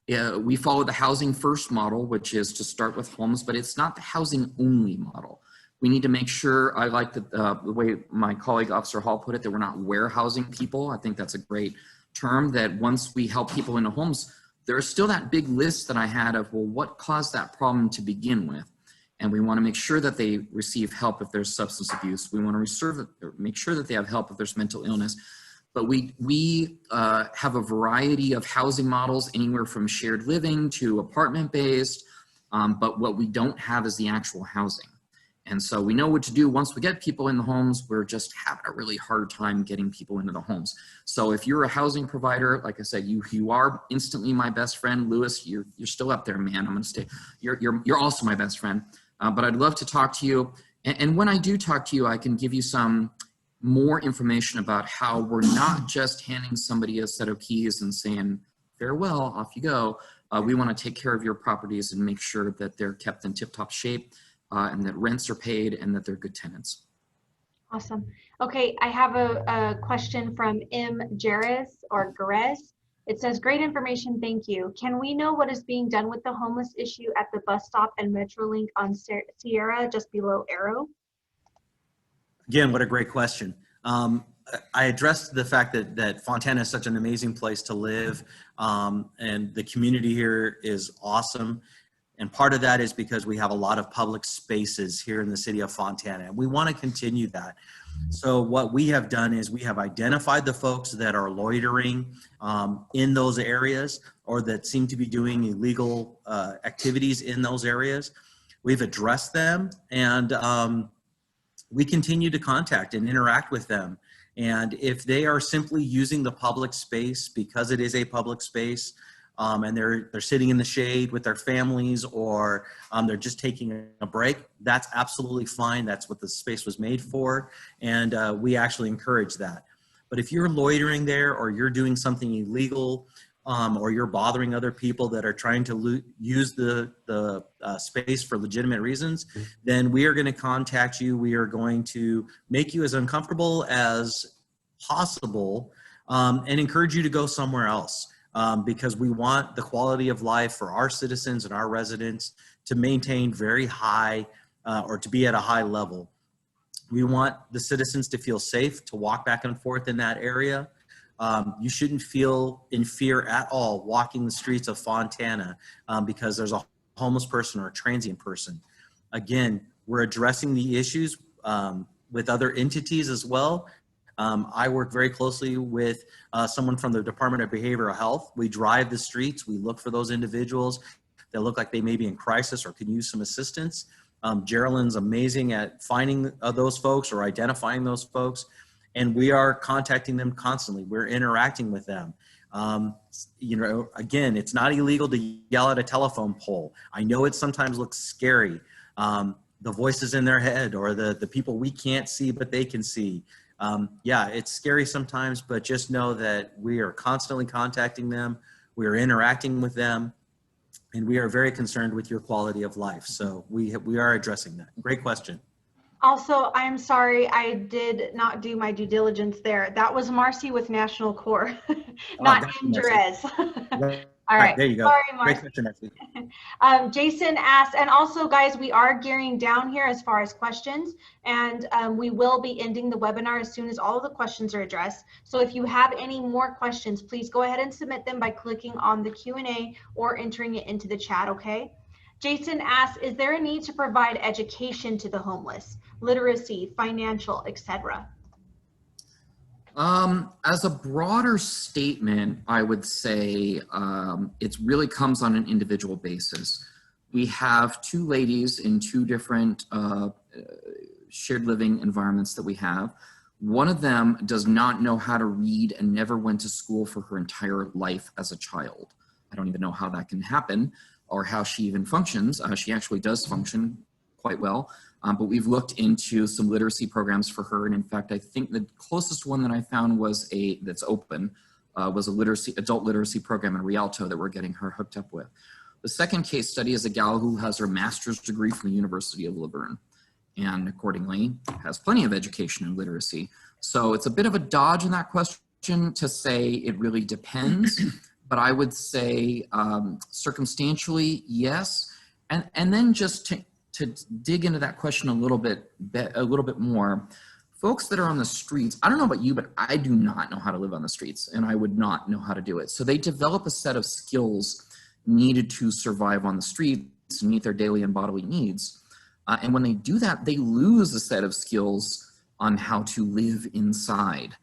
We follow the housing first model, which is to start with homes, but it's not the housing only model. We need to make sure, I like the way my colleague Officer Hall put it, that we're not warehousing people. I think that's a great term, that once we help people into homes, there's still that big list that I had of, well, what caused that problem to begin with? And we want to make sure that they receive help if there's substance abuse. We want to make sure that they have help if there's mental illness. But we have a variety of housing models, anywhere from shared living to apartment-based, but what we don't have is the actual housing. And so we know what to do once we get people in the homes. We're just having a really hard time getting people into the homes. So if you're a housing provider, like I said, you are instantly my best friend. Lewis, you're still up there, man. I'm gonna stay. You're also my best friend. But I'd love to talk to you. And when I do talk to you, I can give you some more information about how we're not just handing somebody a set of keys and saying, farewell, off you go. We want to take care of your properties and make sure that they're kept in tip-top shape and that rents are paid and that they're good tenants. Awesome. Okay, I have a question from M. Jerez or Garez. It says, great information, thank you. Can we know what is being done with the homeless issue at the bus stop and Metrolink on Sierra, just below Arrow? Again, what a great question. I addressed the fact that Fontana is such an amazing place to live, and the community here is awesome. And part of that is because we have a lot of public spaces here in the city of Fontana, and we want to continue that. So what we have done is we have identified the folks that are loitering in those areas or that seem to be doing illegal activities in those areas. We've addressed them, and we continue to contact and interact with them. And if they are simply using the public space because it is a public space, and they're sitting in the shade with their families, or they're just taking a break, that's absolutely fine. That's what the space was made for, and we actually encourage that. But if you're loitering there, or you're doing something illegal, or you're bothering other people that are trying to use the space for legitimate reasons, then we are going to contact you. We are going to make you as uncomfortable as possible, and encourage you to go somewhere else, because we want the quality of life for our citizens and our residents to maintain very high, or to be at a high level. We want the citizens to feel safe to walk back and forth in that area. You shouldn't feel in fear at all walking the streets of Fontana because there's a homeless person or a transient person. Again, we're addressing the issues with other entities as well. I work very closely with someone from the Department of Behavioral Health. We drive the streets. We look for those individuals that look like they may be in crisis or can use some assistance. Geraldine's amazing at finding those folks or identifying those folks. And we are contacting them constantly. We're interacting with them. Again, it's not illegal to yell at a telephone pole. I know it sometimes looks scary. The voices in their head, or the people we can't see but they can see. Yeah, it's scary sometimes, but just know that we are constantly contacting them. We are interacting with them, and we are very concerned with your quality of life. So we are addressing that. Great question. Also, I'm sorry, I did not do my due diligence there. That was Marcy with National Corps, not Andres. All right. There you go. Sorry, Marcy. Great question, Marcy. Jason asked, and also guys, we are gearing down here as far as questions, and we will be ending the webinar as soon as all of the questions are addressed. So if you have any more questions, please go ahead and submit them by clicking on the Q&A or entering it into the chat, okay? Jason asks, is there a need to provide education to the homeless, literacy, financial, etc.? As a broader statement, I would say it really comes on an individual basis. We have two ladies in two different shared living environments that we have. One of them does not know how to read and never went to school for her entire life as a child. I don't even know how that can happen or how she even functions. She actually does function quite well. But we've looked into some literacy programs for her. And in fact, I think the closest one that I found was that's open, was a adult literacy program in Rialto that we're getting her hooked up with. The second case study is a gal who has her master's degree from the University of Laverne, and accordingly has plenty of education in literacy. So it's a bit of a dodge in that question to say it really depends, but I would say circumstantially, yes. And then just to dig into that question a little bit more, folks that are on the streets, I don't know about you, but I do not know how to live on the streets, and I would not know how to do it. So they develop a set of skills needed to survive on the streets and meet their daily and bodily needs. And when they do that, they lose a set of skills on how to live inside.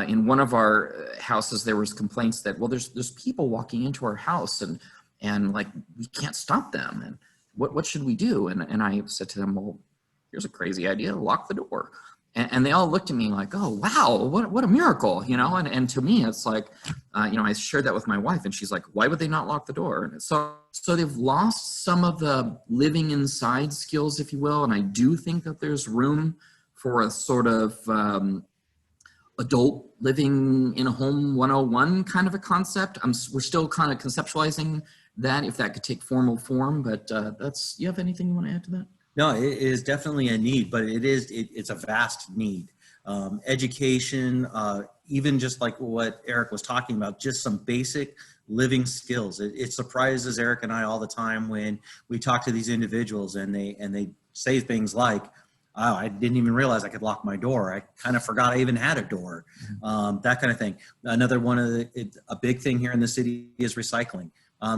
In one of our houses, there was complaints that, well, there's people walking into our house and like, we can't stop them. And what should we do? And I said to them, well, here's a crazy idea, lock the door. And they all looked at me like, oh, wow, what a miracle, you know? And to me, it's like, I shared that with my wife, and she's like, why would they not lock the door? And so they've lost some of the living inside skills, if you will. And I do think that there's room for a sort of adult living in a home 101 kind of a concept. We're still kind of conceptualizing that, if that could take formal form, but you have anything you want to add to that? No, it is definitely a need, but it's a vast need. Education, even just like what Eric was talking about, just some basic living skills. It surprises Eric and I all the time when we talk to these individuals and they say things like, oh, I didn't even realize I could lock my door. I kind of forgot I even had a door, that kind of thing. Another one of a big thing here in the city is recycling.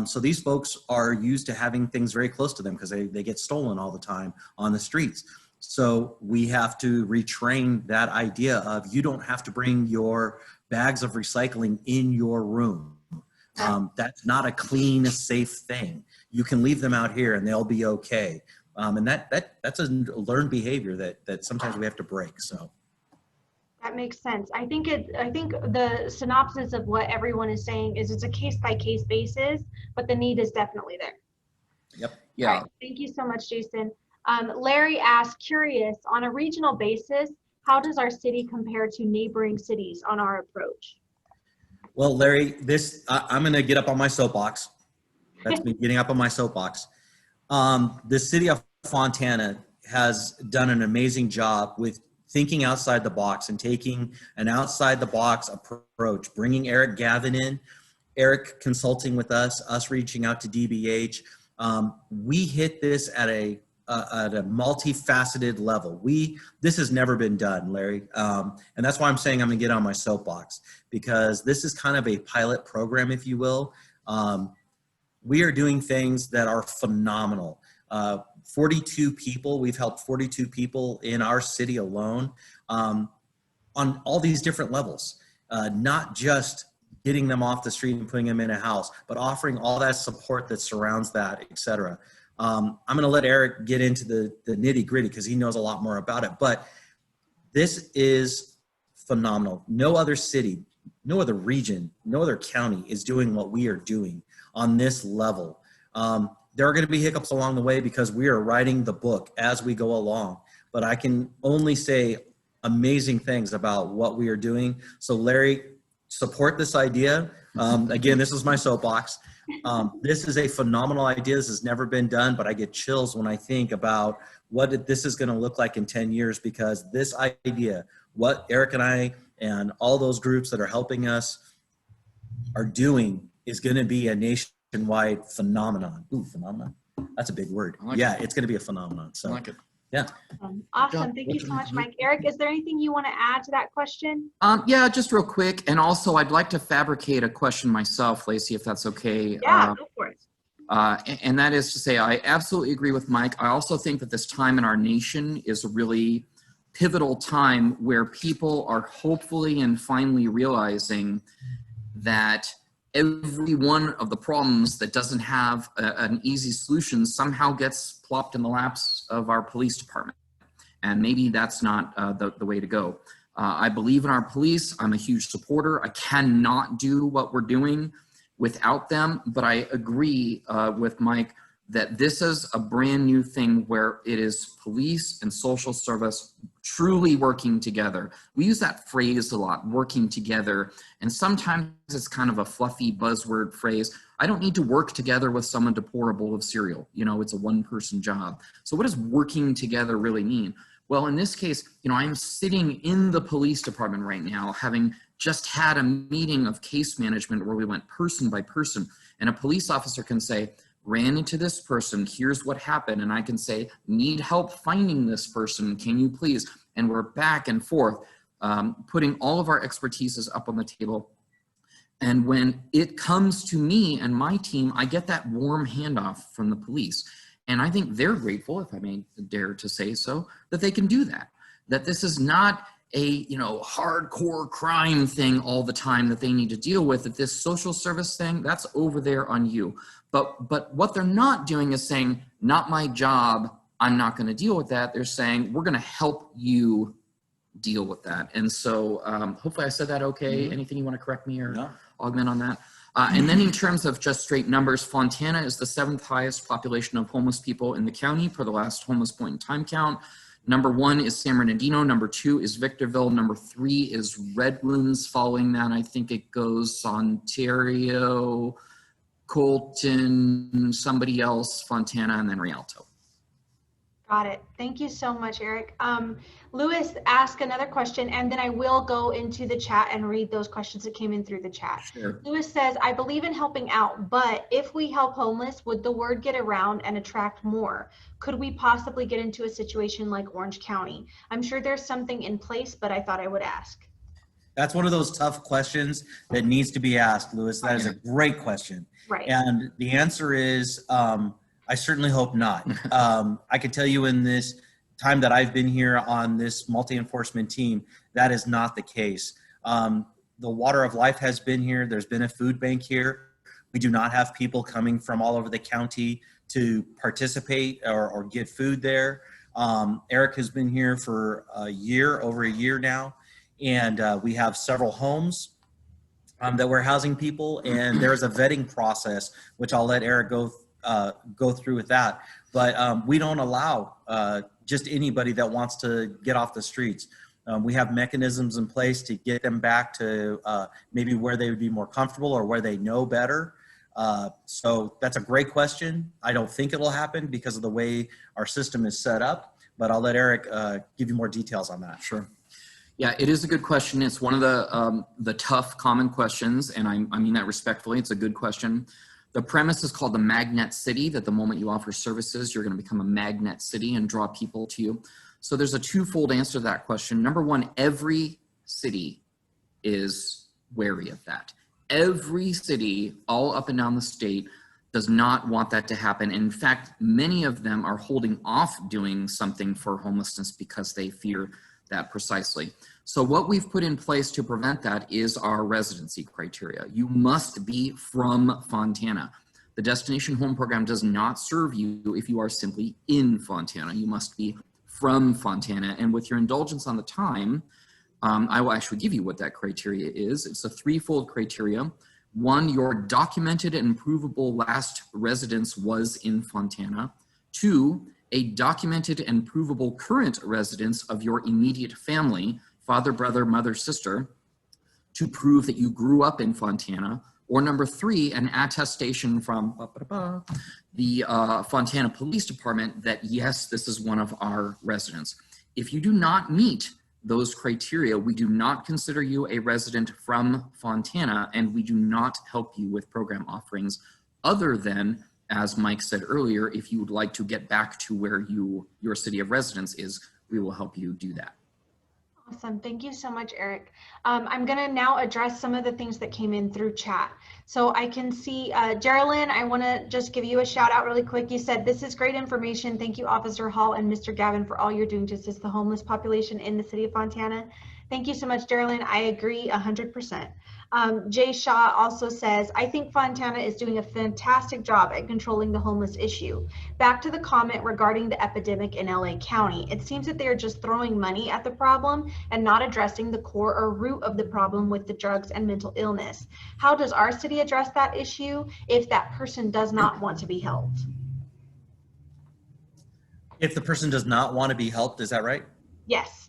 So these folks are used to having things very close to them because they get stolen all the time on the streets. So we have to retrain that idea of you don't have to bring your bags of recycling in your room. That's not a clean, safe thing. You can leave them out here and they'll be okay. And that's a learned behavior that sometimes we have to break. So. That makes sense. I think the synopsis of what everyone is saying is it's a case by case basis, but the need is definitely there. Yep. Yeah. All right. Thank you so much, Jason. Larry asked, curious, on a regional basis, how does our city compare to neighboring cities on our approach? Well, Larry, I'm going to get up on my soapbox. That's me getting up on my soapbox. The city of Fontana has done an amazing job with thinking outside the box and taking an outside the box approach, bringing Gavin in, Eric consulting with us reaching out to DBH. We hit this at a multifaceted level. This has never been done, Larry. And that's why I'm saying I'm gonna get on my soapbox, because this is kind of a pilot program, if you will. We are doing things that are phenomenal. 42 people, we've helped 42 people in our city alone on all these different levels, not just getting them off the street and putting them in a house, but offering all that support that surrounds that, et cetera. I'm going to let Eric get into the nitty gritty because he knows a lot more about it, but this is phenomenal. No other city, no other region, no other county is doing what we are doing on this level. There are going to be hiccups along the way because we are writing the book as we go along, but I can only say amazing things about what we are doing. So Larry, support this idea. Again, this is my soapbox. This is a phenomenal idea. This has never been done, but I get chills when I think about what this is going to look like in 10 years, because this idea, what Eric and I and all those groups that are helping us are doing, is going to be a nationwide phenomenon. Ooh, phenomenon. That's a big word. Yeah, it's going to be a phenomenon. So, I like it. Yeah. Awesome. Thank you so much, Mike. Eric, is there anything you want to add to that question? Yeah, just real quick. And also, I'd like to fabricate a question myself, Laycee, if that's okay. Yeah, go for it. And that is to say, I absolutely agree with Mike. I also think that this time in our nation is a really pivotal time where people are hopefully and finally realizing that every one of the problems that doesn't have an easy solution somehow gets plopped in the laps of our police department. And maybe that's not the way to go. I believe in our police. I'm a huge supporter. I cannot do what we're doing without them, but I agree with Mike that this is a brand new thing where it is police and social service truly working together. We use that phrase a lot, working together, and sometimes it's kind of a fluffy buzzword phrase. I don't need to work together with someone to pour a bowl of cereal. You know, it's a one-person job. So what does working together really mean? Well, in this case, you know, I'm sitting in the police department right now, having just had a meeting of case management where we went person by person, and a police officer can say, ran into this person, here's what happened. And I can say, need help finding this person, can you please? And we're back and forth, putting all of our expertises up on the table. And when it comes to me and my team, I get that warm handoff from the police. And I think they're grateful, if I may dare to say so, that they can do that. That this is not a, you know, hardcore crime thing all the time that they need to deal with, that this social service thing, that's over there on you. But what they're not doing is saying, not my job, I'm not going to deal with that. They're saying, we're going to help you deal with that. And so hopefully I said that okay. Mm-hmm. Anything you want to correct me or augment on that? And then in terms of just straight numbers, Fontana is the 7th highest population of homeless people in the county per the last homeless point in time count. Number 1 is San Bernardino. Number 2 is Victorville. Number 3 is Redlands. Following that, I think it goes Ontario, Colton, somebody else, Fontana, and then Rialto. Got it. Thank you so much, Eric. Lewis asked another question, and then I will go into the chat and read those questions that came in through the chat. Sure. Lewis says, I believe in helping out, but if we help homeless, would the word get around and attract more? Could we possibly get into a situation like Orange County? I'm sure there's something in place, but I thought I would ask. That's one of those tough questions that needs to be asked, Lewis. That is a great question. Right. And the answer is, I certainly hope not. I can tell you in this time that I've been here on this multi-enforcement team, that is not the case. The Water of Life has been here. There's been a food bank here. We do not have people coming from all over the county to participate or get food there. Eric has been here for over a year now. And we have several homes that we're housing people, and there's a vetting process, which I'll let Eric go through with that. But we don't allow just anybody that wants to get off the streets. We have mechanisms in place to get them back to maybe where they would be more comfortable or where they know better. So that's a great question. I don't think it'll happen because of the way our system is set up, but I'll let Eric give you more details on that. Sure. Yeah, it is a good question. It's one of the tough common questions, and I mean that respectfully. It's a good question. The premise is called the magnet city, that the moment you offer services, you're going to become a magnet city and draw people to you. So there's a twofold answer to that question. Number one, every city is wary of that. Every city all up and down the state does not want that to happen. In fact, many of them are holding off doing something for homelessness because they fear that precisely. So what we've put in place to prevent that is our residency criteria. You must be from Fontana. The Destination Home Program does not serve you if you are simply in Fontana. You must be from Fontana. And with your indulgence on the time, I will actually give you what that criteria is. It's a threefold criteria. One, your documented and provable last residence was in Fontana. Two, a documented and provable current residence of your immediate family, father, brother, mother, sister, to prove that you grew up in Fontana. Or number three, an attestation from the Fontana Police Department that yes, this is one of our residents. If you do not meet those criteria, we do not consider you a resident from Fontana, and we do not help you with program offerings other than, as Mike said earlier, if you would like to get back to where your city of residence is, we will help you do that. Awesome. Thank you so much, Eric. I'm going to now address some of the things that came in through chat. So I can see, Geraldine, I want to just give you a shout out really quick. You said, this is great information. Thank you, Officer Hall and Mr. Gavin, for all you're doing to assist the homeless population in the city of Fontana. Thank you so much, Geraldine. I agree 100%. Jay Shaw also says, I think Fontana is doing a fantastic job at controlling the homeless issue. Back to the comment regarding the epidemic in LA County, it seems that they are just throwing money at the problem and not addressing the core or root of the problem with the drugs and mental illness. How does our city address that issue if that person does not want to be helped? If the person does not want to be helped, is that right? Yes.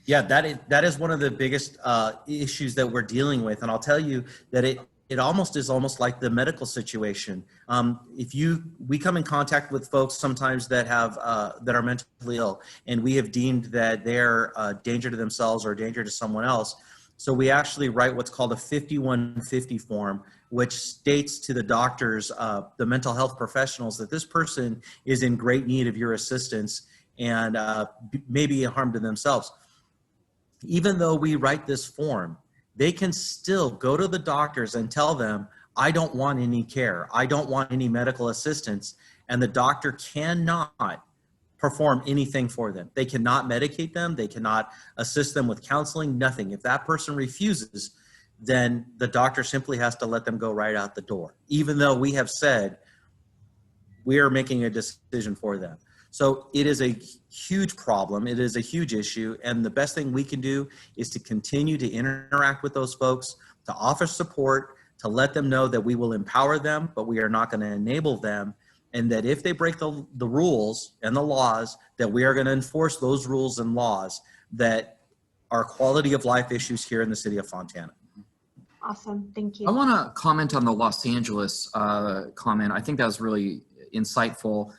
Yeah, that is one of the biggest issues that we're dealing with, and I'll tell you that it almost is like the medical situation. We come in contact with folks sometimes that have that are mentally ill, and we have deemed that they're a danger to themselves or a danger to someone else. So we actually write what's called a 5150 form, which states to the doctors, the mental health professionals, that this person is in great need of your assistance and maybe a harm to themselves. Even though we write this form, they can still go to the doctors and tell them, I don't want any care. I don't want any medical assistance. And the doctor cannot perform anything for them. They cannot medicate them. They cannot assist them with counseling, nothing. If that person refuses, then the doctor simply has to let them go right out the door, even though we have said we are making a decision for them. So it is a huge problem. It is a huge issue. And the best thing we can do is to continue to interact with those folks, to offer support, to let them know that we will empower them, but we are not going to enable them. And that if they break the rules and the laws, that we are going to enforce those rules and laws that are quality of life issues here in the city of Fontana. Awesome. Thank you. I want to comment on the Los Angeles comment. I think that was really insightful.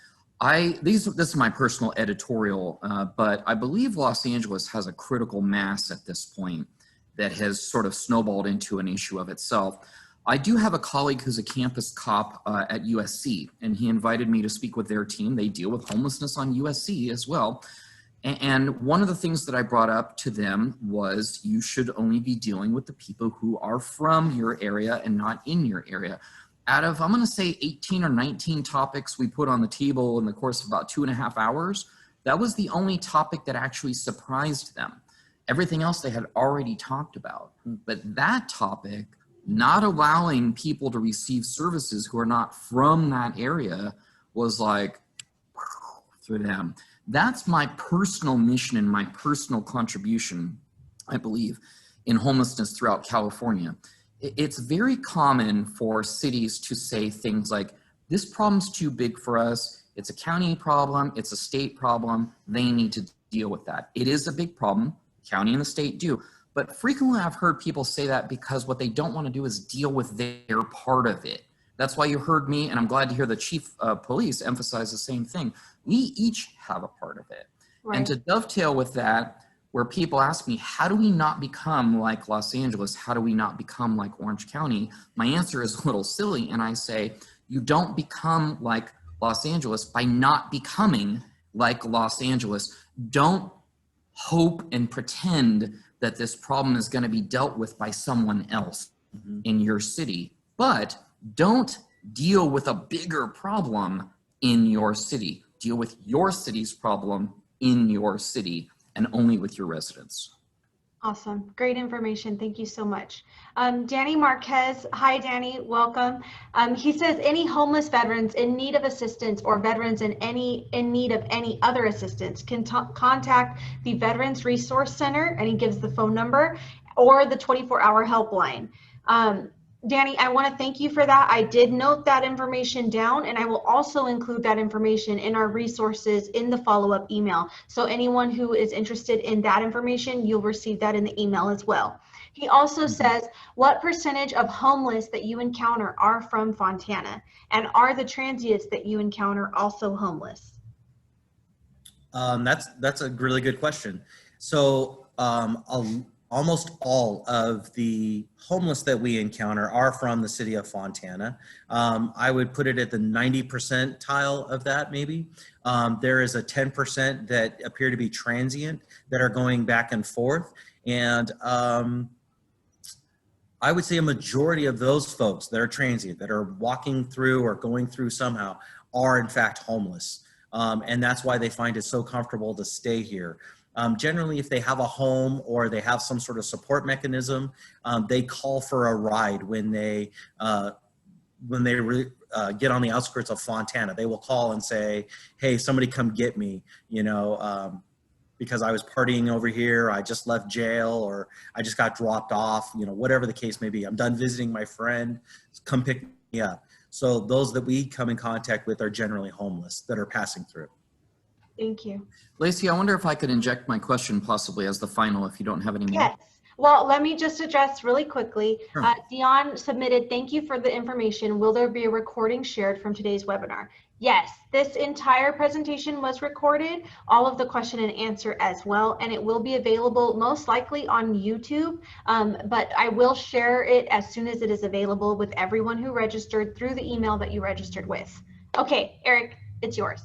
This is my personal editorial, but I believe Los Angeles has a critical mass at this point that has sort of snowballed into an issue of itself. I do have a colleague who's a campus cop at USC, and he invited me to speak with their team. They deal with homelessness on USC as well. And one of the things that I brought up to them was you should only be dealing with the people who are from your area and not in your area. Out of, I'm going to say 18 or 19 topics we put on the table in the course of about 2.5 hours, that was the only topic that actually surprised them. Everything else they had already talked about. But that topic, not allowing people to receive services who are not from that area, was like through them. That's my personal mission and my personal contribution I believe, in homelessness throughout California. It's very common for cities to say things like, this problem's too big for us. It's a county problem. It's a state problem. They need to deal with that. It is a big problem. The county and the state do. But frequently I've heard people say that because what they don't want to do is deal with their part of it. That's why you heard me, and I'm glad to hear the chief of police emphasize the same thing. We each have a part of it. Right. And to dovetail with that, where people ask me, how do we not become like Los Angeles? How do we not become like Orange County? My answer is a little silly, and I say, you don't become like Los Angeles by not becoming like Los Angeles. Don't hope and pretend that this problem is going to be dealt with by someone else in your city, but don't deal with a bigger problem in your city. Deal with your city's problem in your city and only with your residents. Awesome. Great information. Thank you so much. Danny Marquez. Hi, Danny. Welcome. He says any homeless veterans in need of assistance or veterans in need of any other assistance can contact the Veterans Resource Center, and he gives the phone number, or the 24-hour helpline. Danny, I want to thank you for that. I did note that information down, and I will also include that information in our resources in the follow-up email. So anyone who is interested in that information, you'll receive that in the email as well. He also says, what percentage of homeless that you encounter are from Fontana? And are the transients that you encounter also homeless? That's a really good question. So almost all of the homeless that we encounter are from the city of Fontana. I would put it at the 90 percentile of that, maybe. There is a 10% that appear to be transient that are going back and forth. And I would say a majority of those folks that are transient, that are walking through or going through somehow, are in fact homeless. And that's why they find it so comfortable to stay here. Generally, if they have a home or they have some sort of support mechanism, they call for a ride when they get on the outskirts of Fontana. They will call and say, hey, somebody come get me, because I was partying over here, I just left jail, or I just got dropped off, whatever the case may be. I'm done visiting my friend, come pick me up. So those that we come in contact with are generally homeless that are passing through. Thank you. Laycee, I wonder if I could inject my question possibly as the final if you don't have any more. Yes. Well, let me just address really quickly. Sure. Dion submitted, thank you for the information. Will there be a recording shared from today's webinar? Yes, this entire presentation was recorded, all of the question and answer as well, and it will be available most likely on YouTube, but I will share it as soon as it is available with everyone who registered through the email that you registered with. Okay, Eric, it's yours.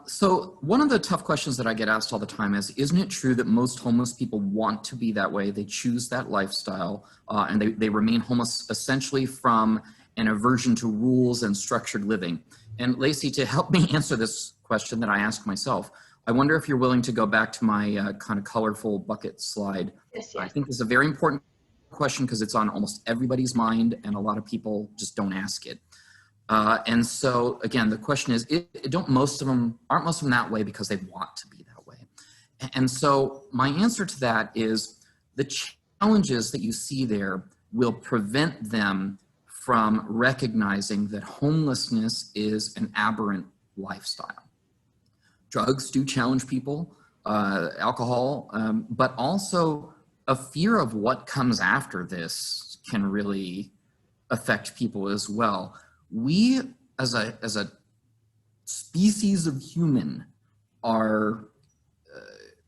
So one of the tough questions that I get asked all the time is, isn't it true that most homeless people want to be that way? They choose that lifestyle, and they remain homeless essentially from an aversion to rules and structured living. And Laycee, to help me answer this question that I ask myself, I wonder if you're willing to go back to my kind of colorful bucket slide. Yes, yes. I think this is a very important question because it's on almost everybody's mind, and a lot of people just don't ask it. And so again, the question is, aren't most of them that way because they want to be that way? And so my answer to that is the challenges that you see there will prevent them from recognizing that homelessness is an aberrant lifestyle. Drugs do challenge people, alcohol, but also a fear of what comes after this can really affect people as well. We, as a species of human, are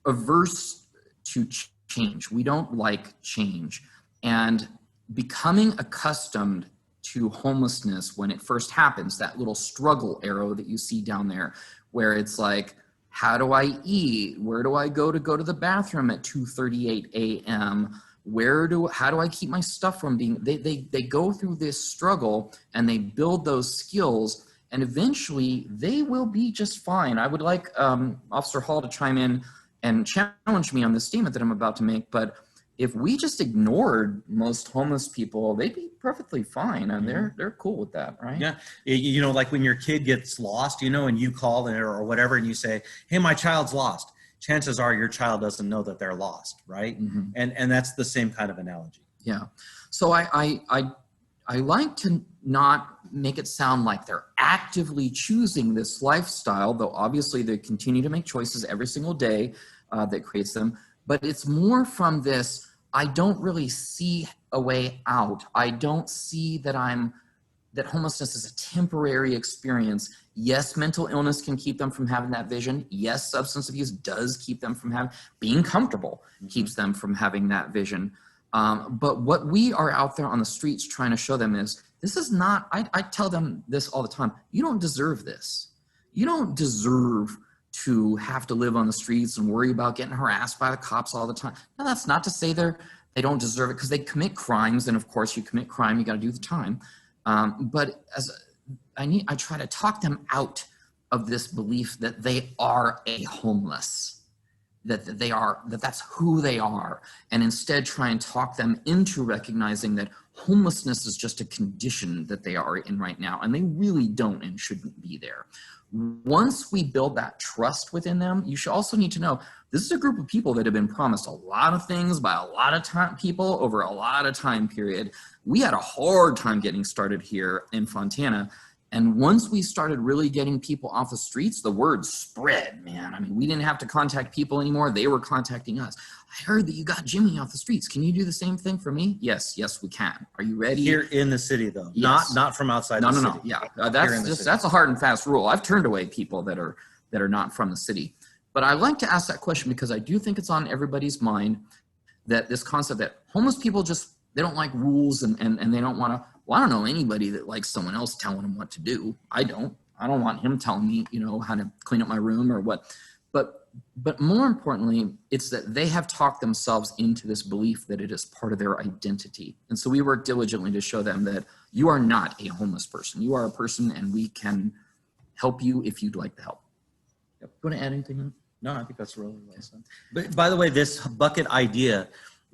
averse to change. We don't like change. And becoming accustomed to homelessness when it first happens, that little struggle arrow that you see down there, where it's like, how do I eat? Where do I go to the bathroom at 2:38 a.m.? How do I keep my stuff from being, they go through this struggle and they build those skills, and eventually they will be just fine. I would like Officer Hall to chime in and challenge me on this statement that I'm about to make, but if we just ignored most homeless people, they'd be perfectly fine, and they're cool with that, right? Yeah, like when your kid gets lost, and you call or whatever, and you say, hey, my child's lost. chances are your child doesn't know that they're lost, right? Mm-hmm. And that's the same kind of analogy. Yeah. So I like to not make it sound like they're actively choosing this lifestyle, though obviously they continue to make choices every single day that creates them. But it's more from this, I don't really see a way out. I don't see that that homelessness is a temporary experience. Yes, mental illness can keep them from having that vision. Yes, substance abuse does keep them from being comfortable, keeps them from having that vision. But what we are out there on the streets trying to show them is, this is not, I tell them this all the time, you don't deserve this. You don't deserve to have to live on the streets and worry about getting harassed by the cops all the time. Now, that's not to say they don't deserve it, because they commit crimes, and of course you commit crime, you got to do the time. But I try to talk them out of this belief that they are a homeless, that's who they are, and instead try and talk them into recognizing that homelessness is just a condition that they are in right now, and they really don't and shouldn't be there. Once we build that trust within them, you should also need to know this is a group of people that have been promised a lot of things by a lot of people over a lot of time period. We had a hard time getting started here in Fontana. And once we started really getting people off the streets, the word spread, man. I mean, we didn't have to contact people anymore. They were contacting us. I heard that you got Jimmy off the streets. Can you do the same thing for me? Yes, we can. Are you ready? Here in the city, though, yes. not from outside the city. No. Yeah, that's a hard and fast rule. I've turned away people that are not from the city. But I like to ask that question because I do think it's on everybody's mind, that this concept that homeless people they don't like rules and they don't want to. Well, I don't know anybody that likes someone else telling them what to do. I don't want him telling me, how to clean up my room or what. But more importantly, it's that they have talked themselves into this belief that it is part of their identity. And so we work diligently to show them that you are not a homeless person. You are a person, and we can help you if you'd like the help. Yep. You want to add anything? No, I think that's really well said. But by the way, this bucket idea,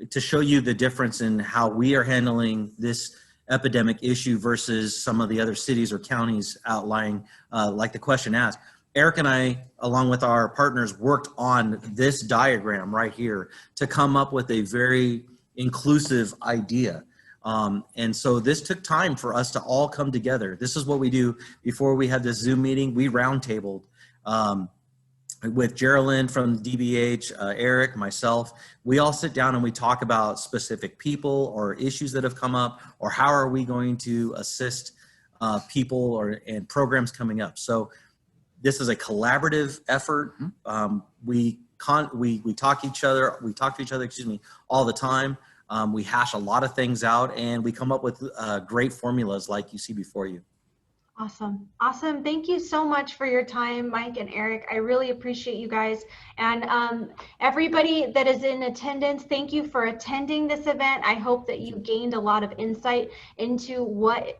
to show you the difference in how we are handling this epidemic issue versus some of the other cities or counties outlying, like the question asked, Eric and I, along with our partners, worked on this diagram right here to come up with a very inclusive idea. And so this took time for us to all come together. This is what we do before we had this Zoom meeting. We roundtabled with Geraldine from DBH, Eric, myself. We all sit down and we talk about specific people or issues that have come up, or how are we going to assist people and programs coming up. So this is a collaborative effort. We talk to each other, all the time. We hash a lot of things out, and we come up with great formulas like you see before you. Awesome. Thank you so much for your time, Mike and Eric. I really appreciate you guys. And everybody that is in attendance, thank you for attending this event. I hope that you gained a lot of insight into what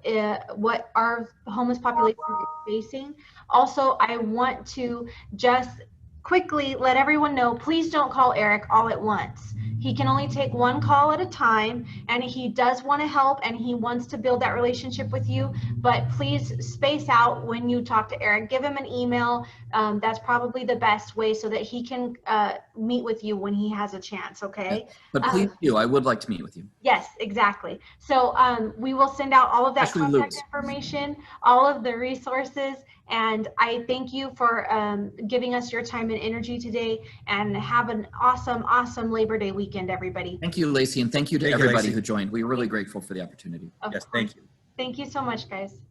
our homeless population is facing. Also, I want to just quickly let everyone know, please don't call Eric all at once. He can only take one call at a time, and he does want to help and he wants to build that relationship with you, but please space out when you talk to Eric. Give him an email. That's probably the best way so that he can meet with you when he has a chance, okay? Yeah. But please do. I would like to meet with you. Yes, exactly. So we will send out all of that contact information, all of the resources, and I thank you for giving us your time and energy today, and have an awesome Labor Day weekend, everybody. Thank you, Laycee, and thank you to everybody who joined. We're really grateful for the opportunity. Yes, thank you. Thank you so much, guys.